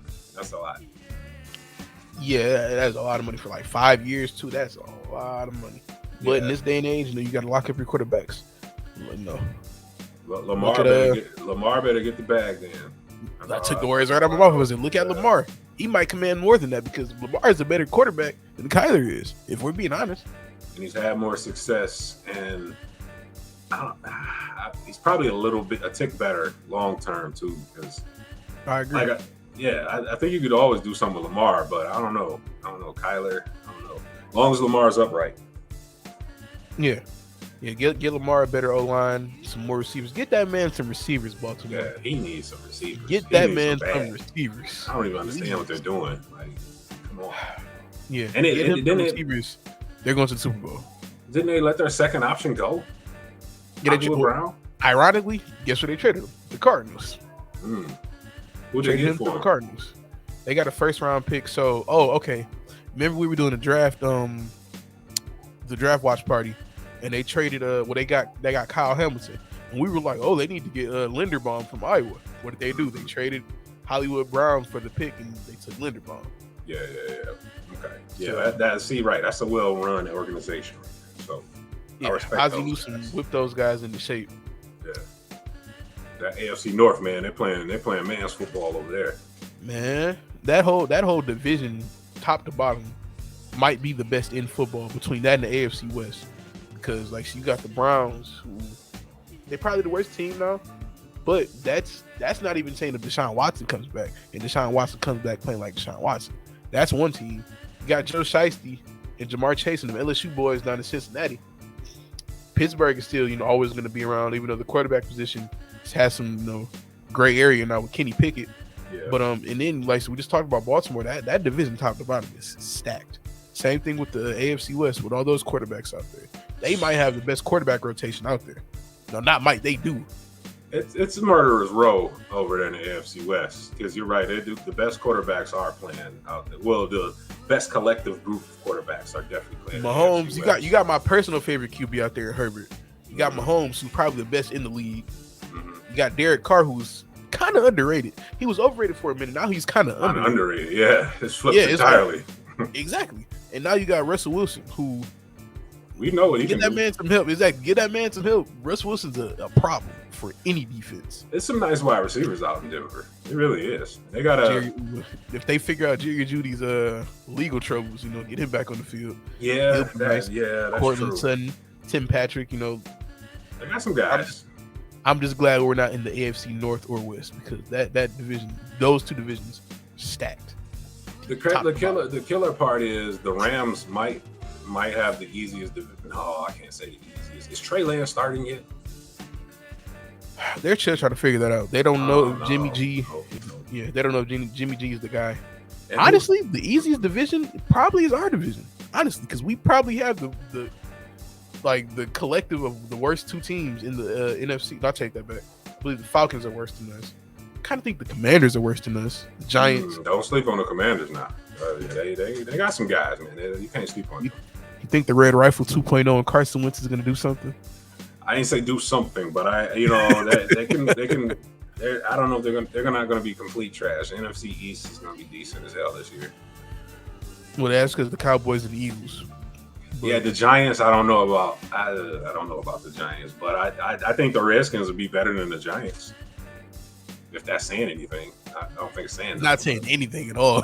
Yeah, that's a lot of money for like 5 years too. That's a lot of money. But in this day and age, you know, you got to lock up your quarterbacks. No. Lamar better get the bag then. I took the words right out of my mouth. Look at Lamar. He might command more than that because Lamar is a better quarterback than Kyler is, if we're being honest. And he's had more success, and he's probably a tick better long term too. Because I agree. I think you could always do something with Lamar, but I don't know. Kyler. I don't know. As long as Lamar's upright. Yeah. Get Lamar a better O-line, some more receivers. Get that man some receivers, Baltimore. Yeah, he needs some receivers. Get that man some receivers. I don't even understand what they're doing. Like, come on. Yeah, and receivers. They're going to the Super Bowl. Didn't they let their second option go? Brown? Ironically, guess what they traded him? The Cardinals. Who'd they get for the Cardinals? They got a first-round pick. So, okay. Remember we were doing the draft watch party. And they traded they got Kyle Hamilton. And we were like, they need to get Linderbaum from Iowa. What did they do? They traded Hollywood Brown for the pick and they took Linderbaum. Yeah. Okay. Yeah, that's a well-run organization. So I respect Ozzie Newsome whipped those guys into shape. Yeah. That AFC North, man, they're playing man's football over there. Man, that whole division, top to bottom, might be the best in football between that and the AFC West. Because you got the Browns, who they're probably the worst team now, but that's not even saying if Deshaun Watson comes back and Deshaun Watson comes back playing like Deshaun Watson. That's one team. You got Joe Shiesty and Jamar Chase and them LSU boys down in Cincinnati. Pittsburgh is still always going to be around, even though the quarterback position has some gray area now with Kenny Pickett. Yeah. But and then we just talked about Baltimore, that division top to bottom is stacked. Same thing with the AFC West with all those quarterbacks out there. They might have the best quarterback rotation out there. No, not might. They do. It's a murderer's row over there in the AFC West because you're right. They do. The best quarterbacks are playing out there. Well, the best collective group of quarterbacks are definitely playing. Mahomes, you got my personal favorite QB out there, Herbert. You got Mahomes, who's probably the best in the league. You got Derek Carr, who's kind of underrated. He was overrated for a minute. Now he's kind of underrated. Yeah, it's flipped entirely. Exactly. And now you got Russell Wilson, who. We know what he can do. Get that man some help. Exactly. Get that man some help. Russ Wilson's a problem for any defense. It's some nice wide receivers out in Denver. It really is. They got if they figure out Jerry Judy's legal troubles, get him back on the field. Yeah, that's Courtland true. Sutton, Tim Patrick, They got some guys. I'm just glad we're not in the AFC North or West because that division, those two divisions, stacked. The killer part is the Rams might have the easiest. No, I can't say the easiest. Is Trey Lance starting yet? They're just trying to figure that out. They don't know if Jimmy G. Yeah, they don't know if Jimmy G is the guy. And honestly, the easiest division probably is our division. Honestly, because we probably have the collective of the worst two teams in the NFC. I'll take that back. I believe the Falcons are worse than us. I kind of think the Commanders are worse than us. The Giants. Don't sleep on the Commanders now. They got some guys, man. You can't sleep on them. You think the Red Rifle 2.0 and Carson Wentz is going to do something? I didn't say do something, but they can. I don't know if they're not going to be complete trash. The NFC East is going to be decent as hell this year. Well, that's because the Cowboys and the Eagles. But the Giants. I don't know about. I don't know about the Giants, but I think the Redskins will be better than the Giants. If that's saying anything, I don't think it's saying. It's not saying anything at all.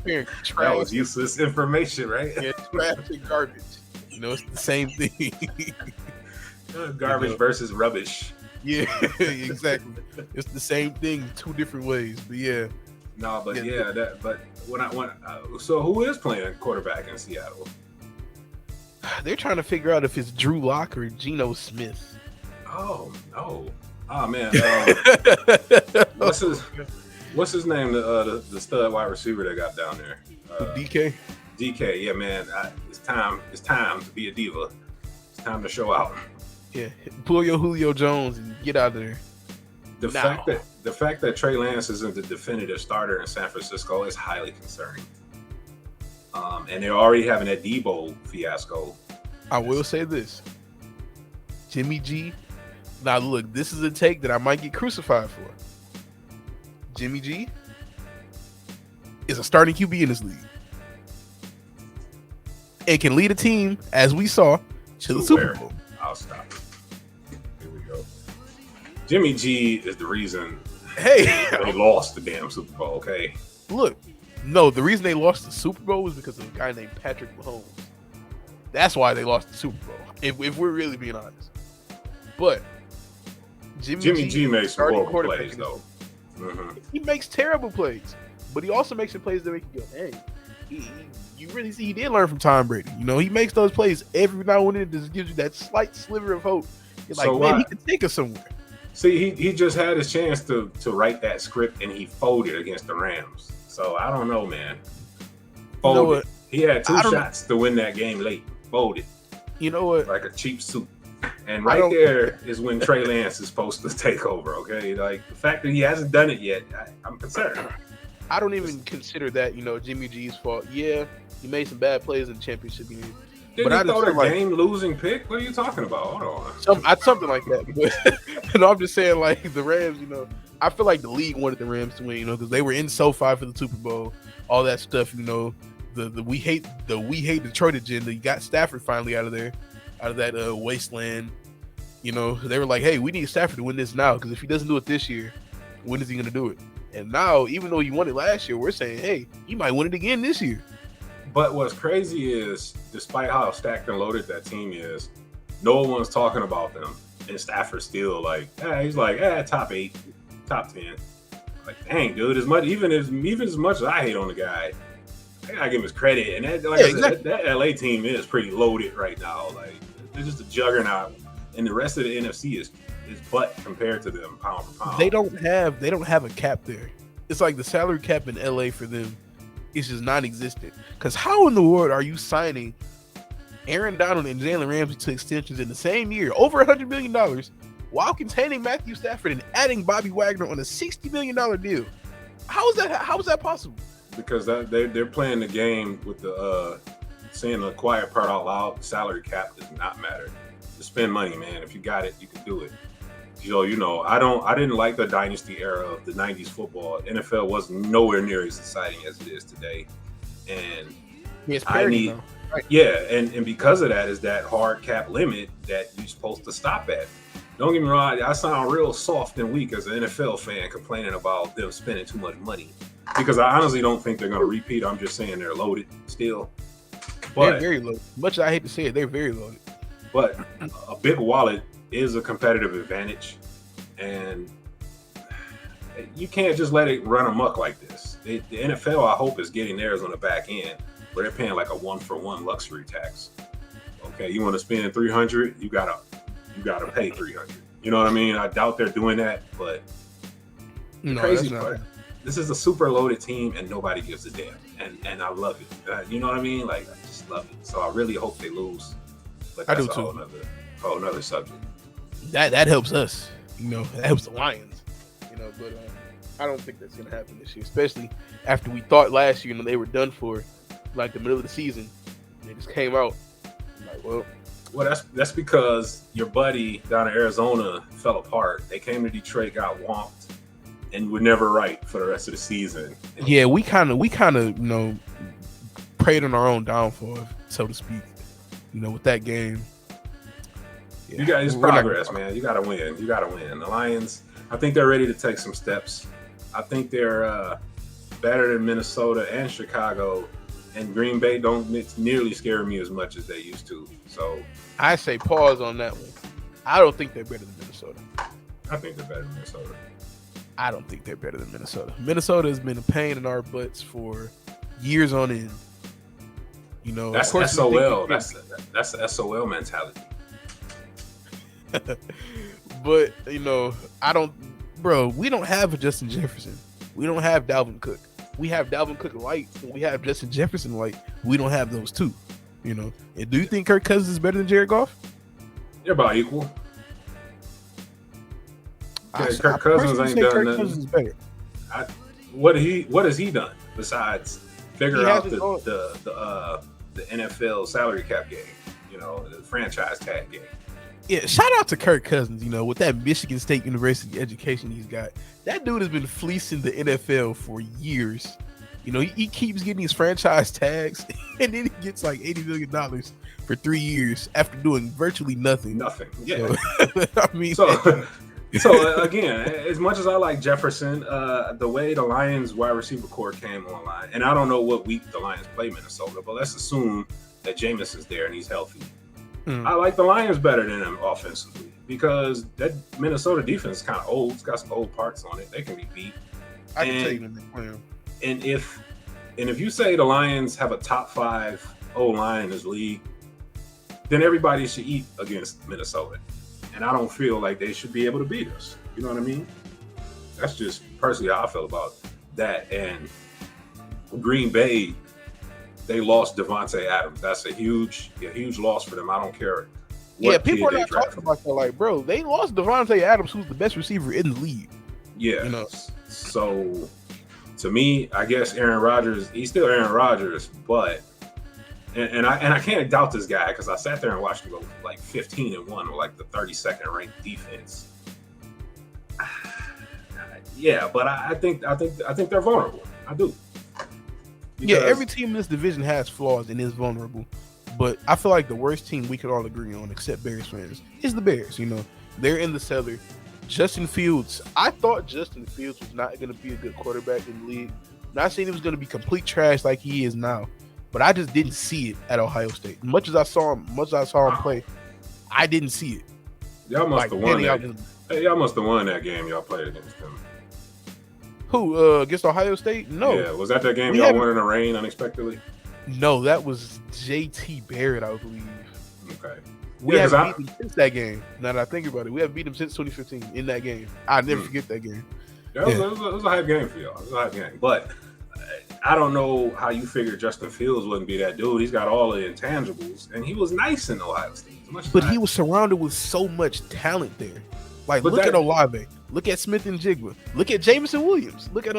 Yeah. That was useless information, right? Yeah, trash and garbage. It's the same thing. Garbage versus rubbish. Yeah, exactly. It's the same thing, two different ways. But yeah, No, but but so who is playing quarterback in Seattle? They're trying to figure out if it's Drew Lock or Geno Smith. Oh no! Oh man, what's his name? The stud wide receiver they got down there. DK. DK, yeah, man. It's time to be a diva. It's time to show out. Yeah, pull your Julio Jones and get out of there. The fact that Trey Lance isn't the definitive starter in San Francisco is highly concerning. And they're already having that Debo fiasco. I will say this: Jimmy G. Now look, this is a take that I might get crucified for. Jimmy G is a starting QB in this league and can lead a team, as we saw, to the Super Bowl. I'll stop. Here we go. Jimmy G is the reason they lost the damn Super Bowl, okay? Look, no, the reason they lost the Super Bowl was because of a guy named Patrick Mahomes. That's why they lost the Super Bowl, if we're really being honest. But Jimmy G makes horrible plays, though. Mm-hmm. He makes terrible plays, but he also makes some plays that make you go, hey, you really see he did learn from Tom Brady. You know, he makes those plays every now and then. It just gives you that slight sliver of hope. You're like, so man, he can take us somewhere. See, he just had his chance to write that script, and he folded against the Rams. So I don't know, man. Folded. You know, he had two shots to win that game late. Folded. You know what? Like a cheap suit. And right there is when Trey Lance is supposed to take over, okay? Like, the fact that he hasn't done it yet, I'm concerned. I don't even consider that, Jimmy G's fault. Yeah, he made some bad plays in the championship game. Didn't he throw the game-losing pick? What are you talking about? Hold on. Something like that. But I'm just saying, like, the Rams, I feel like the league wanted the Rams to win, because they were in SoFi for the Super Bowl, all that stuff, the we hate Detroit agenda. You got Stafford finally out of there. Out of that wasteland, they were like, hey, we need Stafford to win this now, because if he doesn't do it this year, when is he going to do it? And now, even though he won it last year, we're saying, hey, he might win it again this year. But what's crazy is, despite how stacked and loaded that team is, no one's talking about them. And Stafford's still like, he's like, top 8, top 10. Like, dang, dude, even as much as I hate on the guy, I gotta give him his credit. And that LA team is pretty loaded right now. Like, they're just a juggernaut, and the rest of the NFC is butt compared to them pound for pound. They don't have a cap there. It's like the salary cap in LA for them is just non-existent. Because how in the world are you signing Aaron Donald and Jalen Ramsey to extensions in the same year, over $100 million, while containing Matthew Stafford and adding Bobby Wagner on a $60 million deal? How is that possible? Because they're playing the game with the saying the quiet part out loud. Salary cap does not matter. Just spend money, man. If you got it, you can do it. I didn't like the dynasty era of the 90s football. NFL was nowhere near as exciting as it is today. And it's parity, though. Right. Yeah, and because of that is that hard cap limit that you're supposed to stop at. Don't get me wrong, I sound real soft and weak as an NFL fan complaining about them spending too much money. Because I honestly don't think they're going to repeat. I'm just saying they're loaded still. But, they're very loaded. Much as I hate to say it, they're very loaded. But a big wallet is a competitive advantage. And you can't just let it run amok like this. The NFL, I hope, is getting theirs on the back end, where they're paying like a 1-for-1 luxury tax. Okay, you want to spend $300, you gotta pay $300. You know what I mean? I doubt they're doing that, but the crazy part. This is a super loaded team, and nobody gives a damn, and I love it. You know what I mean? Like, I just love it. So I really hope they lose. But that's a whole nother subject. That helps us. That helps the Lions. But I don't think that's gonna happen this year, especially after we thought last year they were done for, like the middle of the season. They just came out. I'm like, well, that's because your buddy down in Arizona fell apart. They came to Detroit, got whomped, and were never right for the rest of the season. Yeah, we kind of preyed on our own downfall, so to speak. With that game. Yeah. You got it's progress, man. You got to win. The Lions, I think they're ready to take some steps. I think they're better than Minnesota and Chicago, and Green Bay don't nearly scare me as much as they used to. So I say pause on that one. I don't think they're better than Minnesota. I think they're better than Minnesota. I don't think they're better than Minnesota. Minnesota has been a pain in our butts for years on end. You know, that's of course SOL. That's the SOL mentality. But you know, we don't have a Justin Jefferson. We don't have Dalvin Cook. We have Dalvin Cook light. We have Justin Jefferson light. We don't have those two. You know, and do you think Kirk Cousins is better than Jared Goff? They're about equal. Kirk Cousins ain't done nothing. Cousins is better. What has he done besides figure out the NFL salary cap game? You know, the franchise tag game. Yeah, shout out to Kirk Cousins. You know, with that Michigan State University education he's got, that dude has been fleecing the NFL for years. You know, he keeps getting these franchise tags, and then he gets like $80 million for 3 years after doing virtually nothing. Nothing. Yeah. So, I mean, so again, as much as I like Jefferson, the way the Lions wide receiver core came online, and I don't know what week the Lions play Minnesota, but let's assume that Jameis is there and he's healthy. I like the Lions better than them offensively because that Minnesota defense is kind of old. It's got some old parts on it. They can be beat. I can tell you when they play them. And if you say the Lions have a top 5 O-line in this league, then everybody should eat against Minnesota. And I don't feel like they should be able to beat us. You know what I mean? That's just personally how I feel about that. And Green Bay, they lost Devontae Adams. That's a huge loss for them. I don't care. Yeah, people are not talking about that. Like, bro, they lost Devontae Adams, who's the best receiver in the league. Yeah. You know? So to me, I guess Aaron Rodgers, he's still Aaron Rodgers, but and I can't doubt this guy because I sat there and watched him go like 15-1 with like the 32nd ranked defense. Yeah, but I think they're vulnerable. I do. Yeah, every team in this division has flaws and is vulnerable. But I feel like the worst team we could all agree on, except Bears fans, is the Bears. You know, they're in the cellar. Justin Fields, I thought Justin Fields was not going to be a good quarterback in the league. Not saying he was going to be complete trash like he is now, but I just didn't see it at Ohio State. Much as I saw him play, I didn't see it. Y'all must have won that. Y'all must have won that game y'all played against them. Who, against Ohio State? No. Yeah, was that game y'all won in the rain unexpectedly? No, that was JT Barrett, I believe. Okay. We haven't beat them since that game. Now that I think about it, we haven't beat them since 2015 in that game. I'll never forget that game. Yeah, it was a hype game for y'all. It was a hype game. But I don't know how you figured Justin Fields wouldn't be that dude. He's got all the intangibles, and he was nice in Ohio State. But he was surrounded with so much talent there. Like, look at Olave. Look at Smith and Jigba. Look at Jameson Williams. Look at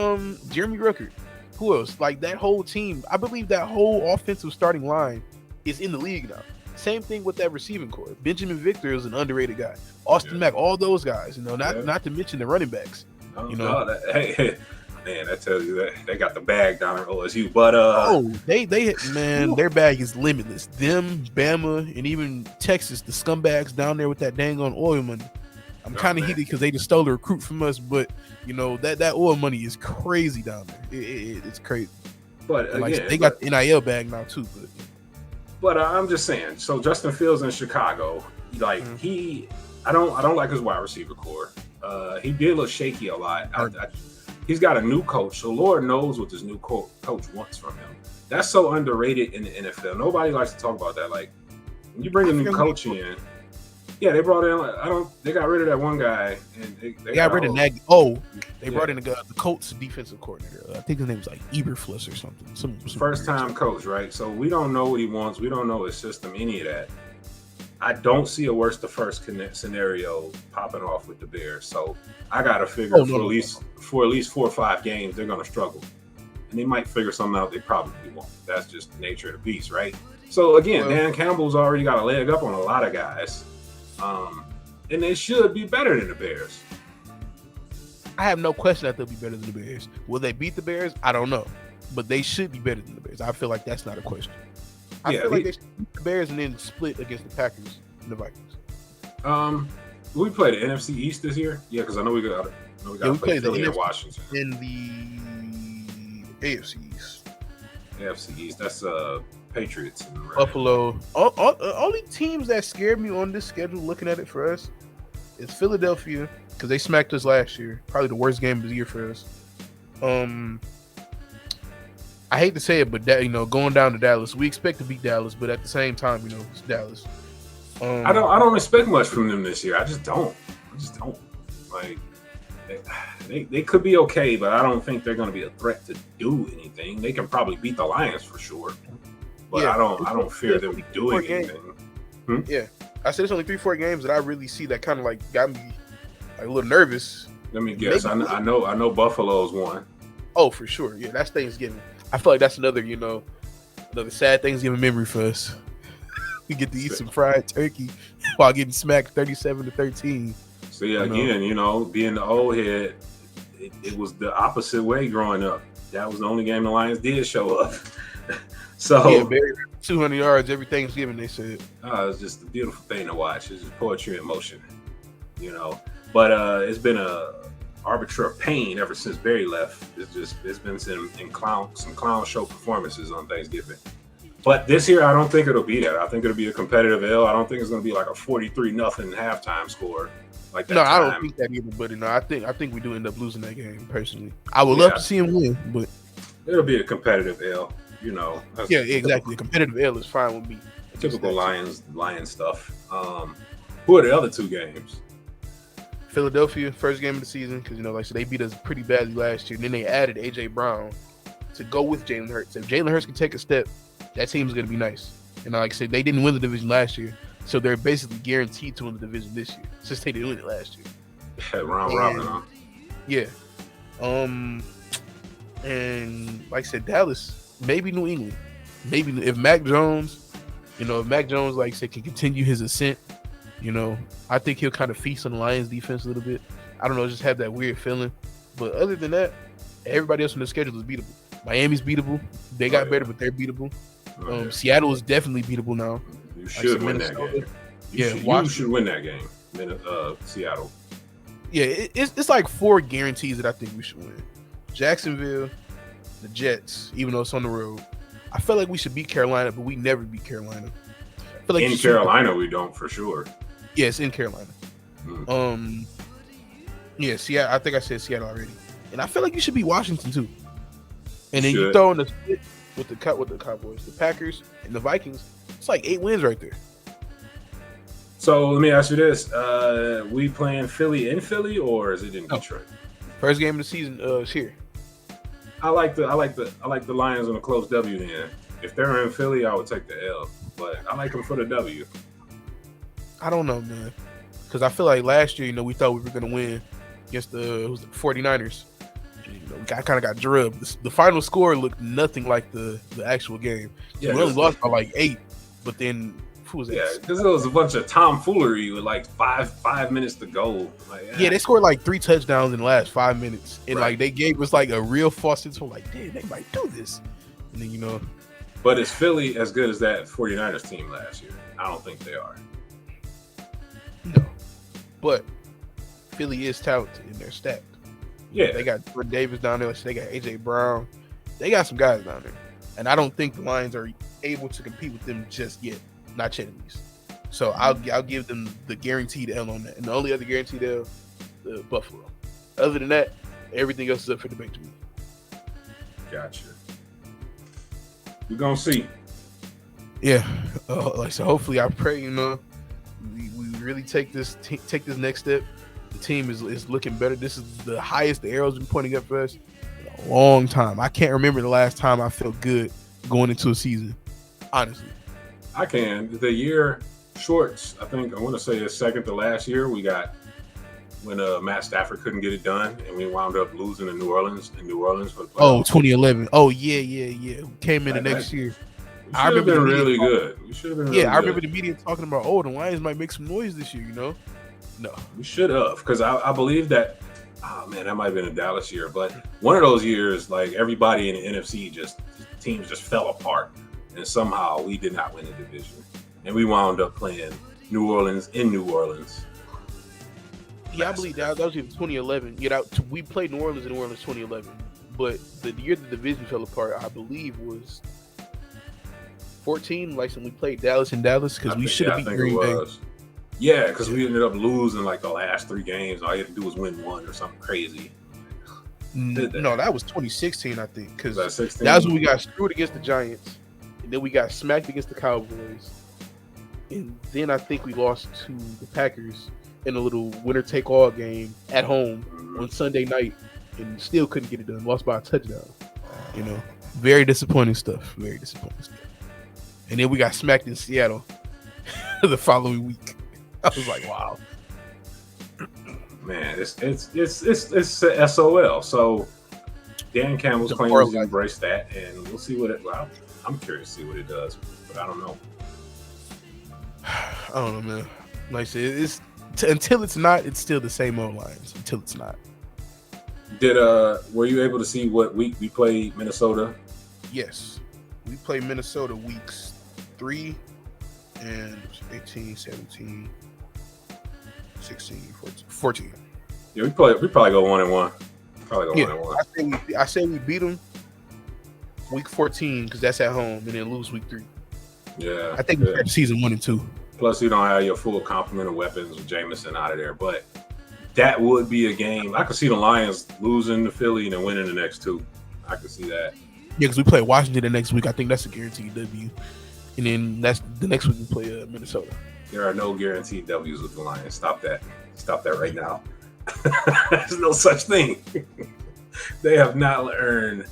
Jeremy Ruckert. Who else? Like, that whole team, I believe that whole offensive starting line is in the league now. Same thing with that receiving core. Benjamin Victor is an underrated guy. Austin Mack, all those guys, you know, not to mention the running backs. Hey, man, that tells you that they got the bag down at OSU. But their bag is limitless. Them, Bama, and even Texas, the scumbags down there with that dang on oil money. I'm kind of heated because they just stole a recruit from us, but you know that oil money is crazy down there. It's crazy. But again, they got the NIL bag now too. But I'm just saying. So Justin Fields in Chicago, like I don't like his wide receiver core. He did look shaky a lot. He's got a new coach, so Lord knows what this new coach wants from him. That's so underrated in the NFL. Nobody likes to talk about that. Like when you bring a new coach in. Yeah, they brought in. They got rid of that one guy, and they got rid of Nagy. Oh, they brought in the Colts defensive coordinator. I think his name was like Eberflus or something. Some first time coach, right? So we don't know what he wants. We don't know his system, any of that. I don't see a worse to first scenario popping off with the Bears. So I gotta figure for at least 4 or 5 games they're gonna struggle, and they might figure something out. They probably won't. That's just the nature of the beast, right? So again, Dan Campbell's already got a leg up on a lot of guys. And they should be better than the Bears. I have no question that they'll be better than the Bears. Will they beat the Bears? I don't know. But they should be better than the Bears. I feel like that's not a question. I feel like they should beat the Bears and then split against the Packers and the Vikings. We played the NFC East this year? Yeah, because I know we got to play Philly and Washington. In the AFC East. AFC East. That's Patriots and Buffalo. Only teams that scared me on this schedule looking at it for us It's Philadelphia because they smacked us last year. Probably the worst game of the year for us. I hate to say it, but that, going down to Dallas, we expect to beat Dallas, but at the same time, it's Dallas. I don't expect much from them this year. I just don't. Like they could be okay, but I don't think they're going to be a threat to do anything. They can probably beat the Lions for sure, but I don't fear them doing anything. Yeah, I said it's only 3-4 games that I really see that kind of like got me like a little nervous. Let me guess. I know Buffalo's one. Oh, for sure. Yeah, that's Thanksgiving. I feel like that's another sad Thanksgiving memory for us. We get to eat some fried turkey while getting smacked 37-13. See, again, being the old head, it was the opposite way growing up. That was the only game the Lions did show up. So yeah, 200 yards every Thanksgiving, they said. It's just a beautiful thing to watch. It's just poetry in motion, But it's been a arbiter of pain ever since Barry left. It's been some clown show performances on Thanksgiving. But this year, I don't think it'll be that. I think it'll be a competitive L. I don't think it's going to be like a 43-0 halftime score like that. No, I don't think that either. But I think we do end up losing that game. Personally, I would love to see him win, but it'll be a competitive L. Yeah, exactly. A competitive L is fine with me. Typical Lion stuff. Who are the other two games? Philadelphia, first game of the season, because like I said, they beat us pretty badly last year. And then they added AJ Brown to go with Jalen Hurts. If Jalen Hurts can take a step, that team's going to be nice. And like I said, they didn't win the division last year, so they're basically guaranteed to win the division this year, since they didn't win it last year. Round robin, huh? Yeah. And like I said, Dallas, maybe New England, maybe if Mac Jones, like I said, can continue his ascent. I think he'll kind of feast on the Lions defense a little bit. I don't know, just have that weird feeling. But other than that, everybody else on the schedule is beatable. Miami's beatable. They got better, but they're beatable. Seattle is definitely beatable now. You should win that game. You should win that game. Seattle. Yeah, it's like 4 guarantees that I think we should win. Jacksonville, the Jets, even though it's on the road. I feel like we should beat Carolina, but we never beat Carolina. I feel like in Carolina, we don't for sure. Yes, in Carolina. Yeah, Seattle. I think I said Seattle already, and I feel like you should beat Washington too. And then you throw in the split with the Cowboys, the Packers, and the Vikings. It's like 8 wins right there. So let me ask you this: we playing Philly in Philly, or is it in Detroit? First game of the season is here. I like the Lions on a close W. Then, if they're in Philly, I would take the L. But I like them for the W. I don't know, man, because I feel like last year, we thought we were going to win against the 49ers. And, I kind of got drubbed. The final score looked nothing like the actual game. Yeah, we only lost by like 8, but then who was that? Yeah, because it was a bunch of tomfoolery with like five minutes to go. Yeah, they scored like 3 touchdowns in the last 5 minutes, and like they gave us like a real false sense of like, damn, they might do this. And then But is Philly as good as that 49ers team last year? I don't think they are. No, but Philly is talented and they're stacked. Yeah, they got Jordan Davis down there. They got AJ Brown. They got some guys down there, and I don't think the Lions are able to compete with them just yet. Not yet, at least. So I'll give them the guaranteed L on that, and the only other guaranteed L, the Buffalo. Other than that, everything else is up for debate to me. Gotcha. We're gonna see. Yeah, so hopefully, I pray we really take this next step. The team is looking better. This is the highest the arrow's been pointing up for us in a long time. I can't remember the last time I felt good going into a season, honestly. I can. The year shorts, I want to say it's second to last year we got when Matt Stafford couldn't get it done and we wound up losing in New Orleans for the playoffs. Oh, 2011. Oh, yeah. Came in the next year. I remember been really good. We should have been really good. I remember the media talking about, the Lions might make some noise this year, No. We should have, because I believe that, that might have been a Dallas year, but one of those years, like everybody in the NFC teams just fell apart. And somehow we did not win the division. And we wound up playing New Orleans in New Orleans. Yeah, I believe that was in 2011. We played New Orleans in New Orleans 2011. But the year the division fell apart, I believe, was 14. Like when we played Dallas in Dallas, because we should have beat Green Bay. Yeah, because we ended up losing like the last 3 games. All you had to do was win one or something crazy. Did that? No, that was 2016, I think, because Was that 16? that was when we got screwed against the Giants, and then we got smacked against the Cowboys, and then I think we lost to the Packers in a little winner-take-all game at home on Sunday night, and still couldn't get it done. Lost by a touchdown. You know, very disappointing stuff. Very disappointing stuff. And then we got smacked in Seattle the following week. I was like, wow. Man, it's SOL. So Dan Campbell's claims to embrace that, and we'll see what it. Well, I'm curious to see what it does, but I don't know. I don't know, man. Like I said, it's until it's not, it's still the same old lines. Until it's not. Were you able to see what week we played Minnesota? Yes, we play Minnesota weeks 3 and 18, 17, 16, 14. Yeah, we probably go 1-1. Probably go 1-1. I say we beat them week 14 because that's at home, and then lose week 3. Yeah, I think we start the season 1 and 2. Plus, you don't have your full complement of weapons with Jameson out of there, but that would be a game. I could see the Lions losing to Philly and then winning the next 2. I could see that. Yeah, because we play Washington the next week. I think that's a guaranteed W. And then that's the next week we play Minnesota. There are no guaranteed W's with the Lions. Stop that. Stop that right now. There's no such thing. They have not earned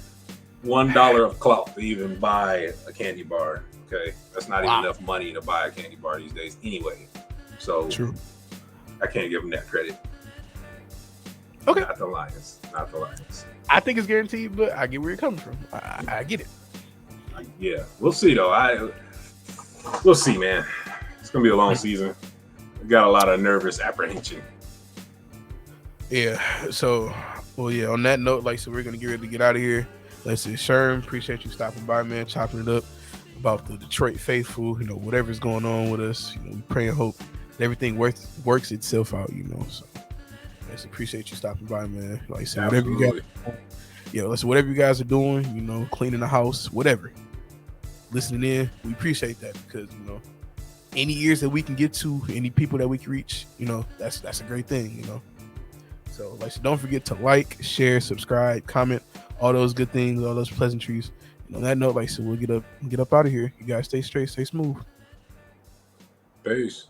$1 of clout to even buy a candy bar. Okay, that's not even enough money to buy a candy bar these days anyway. So true. I can't give them that credit. Okay. Not the Lions. Not the Lions. I think it's guaranteed, but I get where you're coming from. I get it. Yeah, we'll see though. We'll see, man. It's gonna be a long season. We got a lot of nervous apprehension. Yeah. So, well, yeah. On that note, like, so we're gonna get ready to get out of here. Let's say, Sherm, appreciate you stopping by, man, chopping it up about the Detroit faithful. You know, whatever's going on with us. You know, we pray and hope that everything works itself out. You know, so let's appreciate you stopping by, man. Like I said, whatever you guys, whatever you guys are doing, you know, cleaning the house, whatever. Listening in, we appreciate that because, you know, any ears that we can get to, any people that we can reach, you know, that's a great thing, you know. So, like, so don't forget to like, share, subscribe, comment, all those good things, all those pleasantries. And on that note, like, so we'll get up out of here. You guys stay straight, stay smooth. Peace.